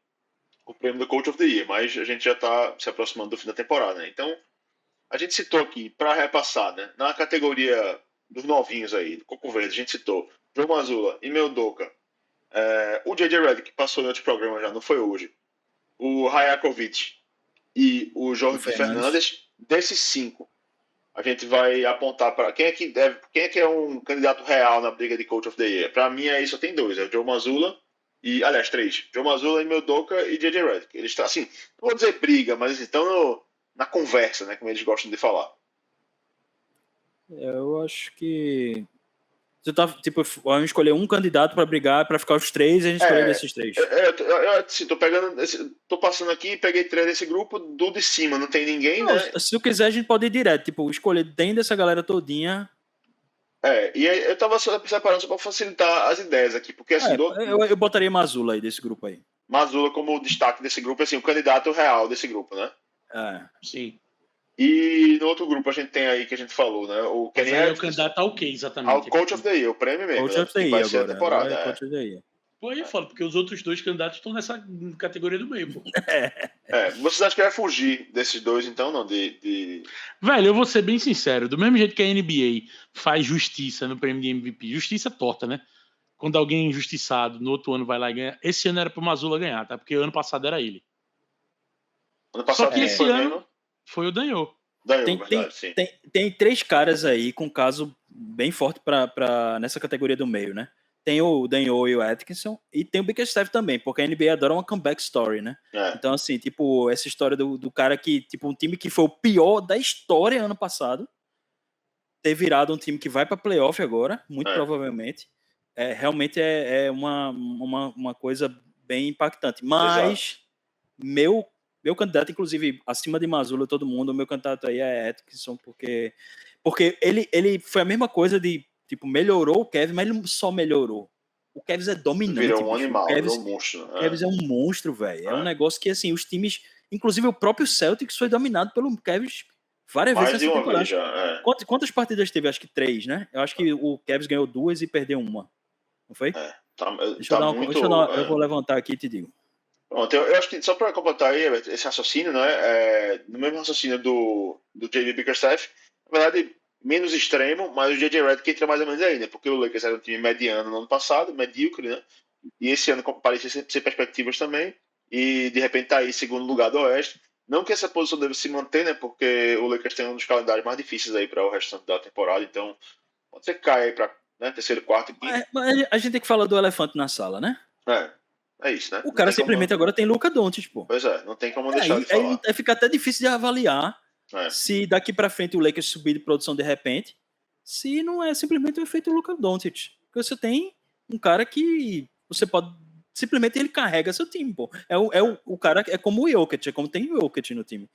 o prêmio do Coach of the Year, mas a gente já está se aproximando do fim da temporada, né? Então, a gente citou aqui, para repassar, né? Na categoria dos novinhos aí, do Coco Verde, a gente citou Joe Mazzulla, Ime Udoka, o J.J. Redick, que passou em outro programa já, não foi hoje, o Rajakovic e o Jorge Fernandes. Desses 5, a gente vai apontar para quem é que é um candidato real na briga de Coach of the Year. Para mim aí só tem 2, é o Joe Mazzulla e, aliás, 3, Joe Mazzulla, Ime Udoka e J.J. Redick. Eles estão assim, não vou dizer briga, mas estão na conversa, né, como eles gostam de falar. Eu acho que você tá, tipo, vamos escolher um candidato para brigar, para ficar os 3 e a gente escolher desses 3. Assim, tô passando aqui e peguei 3 desse grupo, do de cima, não tem ninguém, né? Se tu quiser, a gente pode ir direto, tipo, escolher dentro dessa galera todinha. E aí eu tava separando só para facilitar as ideias aqui, porque assim... Eu botaria Mazzulla aí, desse grupo aí. Mazzulla como destaque desse grupo, assim, o candidato real desse grupo, né? Sim. E no outro grupo a gente tem aí que a gente falou, né? O Kenny é o candidato ao quê, exatamente? Ao Coach of the Year, o prêmio mesmo. Coach of the Year vai ser agora, a temporada. Coach of the Year. Pô, aí eu falo, porque os outros 2 candidatos estão nessa categoria do meio, pô. Vocês acham que vai fugir desses 2, então, não? Velho, eu vou ser bem sincero. Do mesmo jeito que a NBA faz justiça no prêmio de MVP, justiça torta, né? Quando alguém injustiçado no outro ano vai lá e ganha. Esse ano era pro Mazzulla ganhar, tá? Porque ano passado era ele. Ano passado só que esse ano foi o Danhô. Tem 3 caras aí com caso bem forte nessa categoria do meio, né? Tem o Danhô e o Atkinson, e tem o Bickerstaff também, porque a NBA adora uma comeback story, né? Então, assim, tipo, essa história do cara que, tipo, um time que foi o pior da história ano passado, ter virado um time que vai pra playoff agora, muito provavelmente, realmente é uma coisa bem impactante. Mas, meu candidato, inclusive, acima de Mazzulla, todo mundo, o meu candidato aí é Atkinson, porque ele foi a mesma coisa de, tipo, melhorou o Kevin, mas ele só melhorou. O Kevin é dominante. Virou um animal, virou um monstro. O Kevin é um monstro, velho. É um negócio que, assim, os times, inclusive o próprio Celtics foi dominado pelo Kevin várias vezes nessa temporada. Quantas partidas teve? Acho que 3, né? Eu acho que o Kevin ganhou 2 e perdeu 1. Não foi? Eu vou levantar aqui e te digo. Pronto, eu acho que só para completar aí esse raciocínio, né? No mesmo raciocínio do J.B. Bickerstaff, na verdade, menos extremo, mas o J.J. Redick entra mais ou menos aí, né? Porque o Lakers era um time mediano no ano passado, medíocre, né? E esse ano parecia ser perspectivas também, e de repente tá aí segundo lugar do Oeste. Não que essa posição deve se manter, né? Porque o Lakers tem um dos calendários mais difíceis aí para o restante da temporada, então pode ser que caia aí para terceiro, quarto, quinto. Mas a gente tem que falar do elefante na sala, né? É isso, né? O cara simplesmente agora tem Luka Doncic, pô. Pois não tem como deixar de falar. Fica até difícil de avaliar se daqui pra frente o Lakers subir de produção de repente, se não é simplesmente o efeito Luka Doncic. Porque você tem um cara que você pode... Simplesmente ele carrega seu time, pô. O cara é como o Jokic, é como tem o Jokic no time.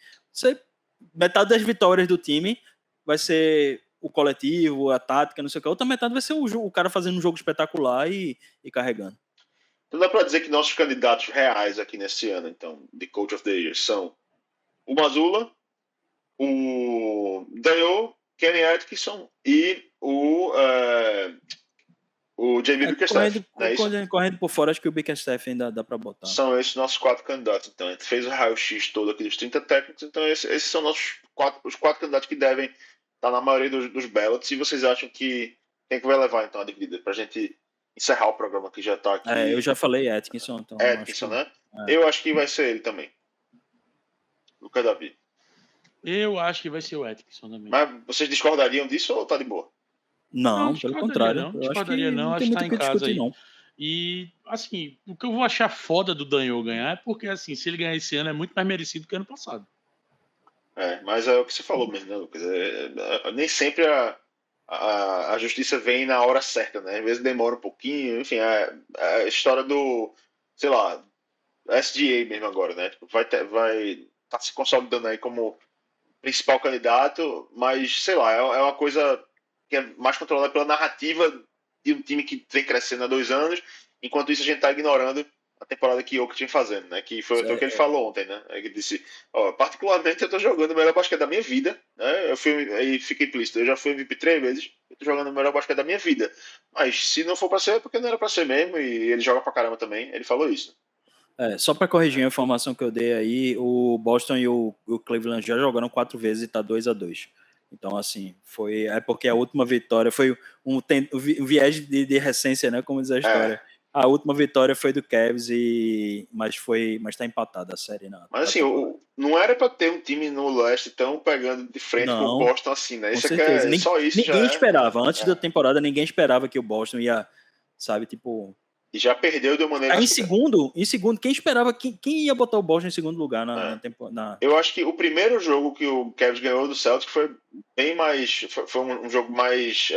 Metade das vitórias do time vai ser o coletivo, a tática, não sei o que. A outra metade vai ser o cara fazendo um jogo espetacular e carregando. Então dá para dizer que nossos candidatos reais aqui nesse ano, então, de Coach of the Year, são o Mazzulla, o Danhô, Kenny Atkinson e o J.B. Bickerstaff. Correndo por fora, acho que o Bickerstaff ainda dá para botar. São esses nossos 4 candidatos. Então, a gente fez o raio-x todo aqui dos 30 técnicos, então esses são os 4 candidatos que devem tá na maioria dos ballots, e vocês acham que quem é que vai levar então a dividida? Pra gente encerrar o programa que já tá aqui. Eu já falei Atkinson, então acho Atkinson, que... né? Eu acho que vai ser ele também. Lucas Davi. Eu acho que vai ser o Atkinson também. Mas vocês discordariam disso ou tá de boa? Não, pelo contrário. Não, Eu acho que não. não Acho tem que muito tá o que em casa discutir, aí. não. E, assim, o que eu vou achar foda do Daniel ganhar é porque, assim, se ele ganhar esse ano é muito mais merecido que ano passado. Mas é o que você falou mesmo, né, Lucas? Nem sempre a justiça vem na hora certa, né? Às vezes demora um pouquinho, enfim, a história do, sei lá, SGA mesmo agora, né? Tipo, vai tá se consolidando aí como principal candidato, mas, sei lá, é uma coisa que é mais controlada pela narrativa de um time que vem crescendo há 2 anos, enquanto isso a gente está ignorando a temporada que Jokic vem fazendo, né? Que foi o que ele falou ontem, né? Ele disse, particularmente eu estou jogando o melhor basquete da minha vida, né? Aí fica implícito, eu já fui MVP 3 vezes, eu tô jogando o melhor basquete da minha vida. Mas se não for para ser, é porque não era para ser mesmo, e ele joga pra caramba também, ele falou isso. Só para corrigir a informação que eu dei aí, o Boston e o Cleveland já jogaram 4 vezes e tá 2-2. Então, assim, porque a última vitória foi um viés de recência, né? Como diz a história. A última vitória foi do Cavs, mas tá empatada a série Mas assim, não era para ter um time no leste tão pegando de frente com o Boston assim, né? Com certeza. Só isso ninguém já esperava. Antes da temporada, ninguém esperava que o Boston ia, sabe, tipo... E já perdeu de uma maneira... Em segundo, quem esperava... Quem ia botar o Boston em segundo lugar na temporada? Eu acho que o primeiro jogo que o Cavs ganhou do Celtics foi bem mais... Foi um jogo mais...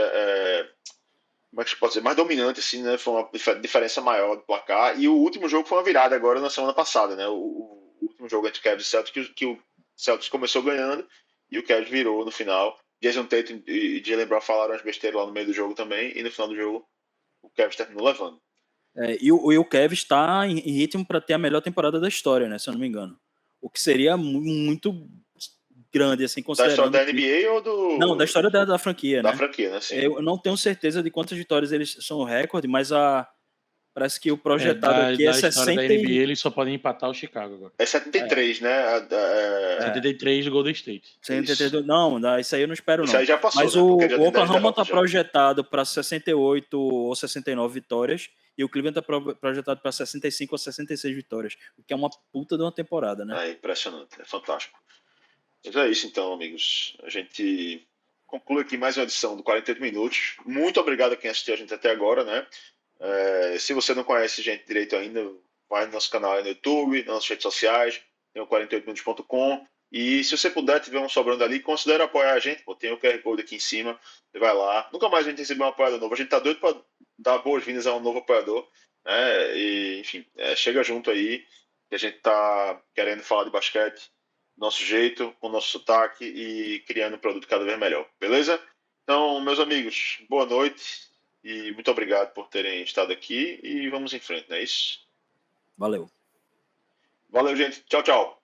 como é que pode dizer? Mais dominante, assim, né? Foi uma diferença maior do placar. E o último jogo foi uma virada agora na semana passada, né? O último jogo entre Cavs e Celtics, que o Celtics começou ganhando e o Cavs virou no final. Jason Tatum e Jaylen Brown falaram as besteiras lá no meio do jogo também, e no final do jogo o Cavs terminou levando. E o Cavs está em ritmo para ter a melhor temporada da história, né? Se eu não me engano. O que seria muito grande, assim, considerando... Da história da NBA ou do... Não, da história da franquia, né? Da franquia, né? Sim. Eu não tenho certeza de quantas vitórias eles são o recorde, mas parece que o projetado aqui é 60... Da história da NBA, eles só podem empatar o Chicago agora. É 73, né? 73 do Golden State. 73, não, isso aí eu não espero, isso não. aí já passou, mas né? o Oklahoma está projetado para 68 ou 69 vitórias e o Cleveland está projetado para 65 ou 66 vitórias, o que é uma puta de uma temporada, né? É impressionante, é fantástico. Mas é isso então, amigos. A gente conclui aqui mais uma edição do 48 Minutos. Muito obrigado a quem assistiu a gente até agora, né? Se você não conhece gente direito ainda, vai no nosso canal aí no YouTube, nas nossas redes sociais, tem o 48minutos.com. E se você puder, tiver um sobrando ali, considere apoiar a gente. Tem o QR Code aqui em cima, você vai lá. Nunca mais a gente recebeu um apoiador novo. A gente tá doido para dar boas-vindas a um novo apoiador, né? E, enfim, chega junto aí, que a gente tá querendo falar de basquete nosso jeito, com o nosso sotaque e criando um produto cada vez melhor. Beleza? Então, meus amigos, boa noite e muito obrigado por terem estado aqui e vamos em frente, não é isso? Valeu. Valeu, gente. Tchau, tchau.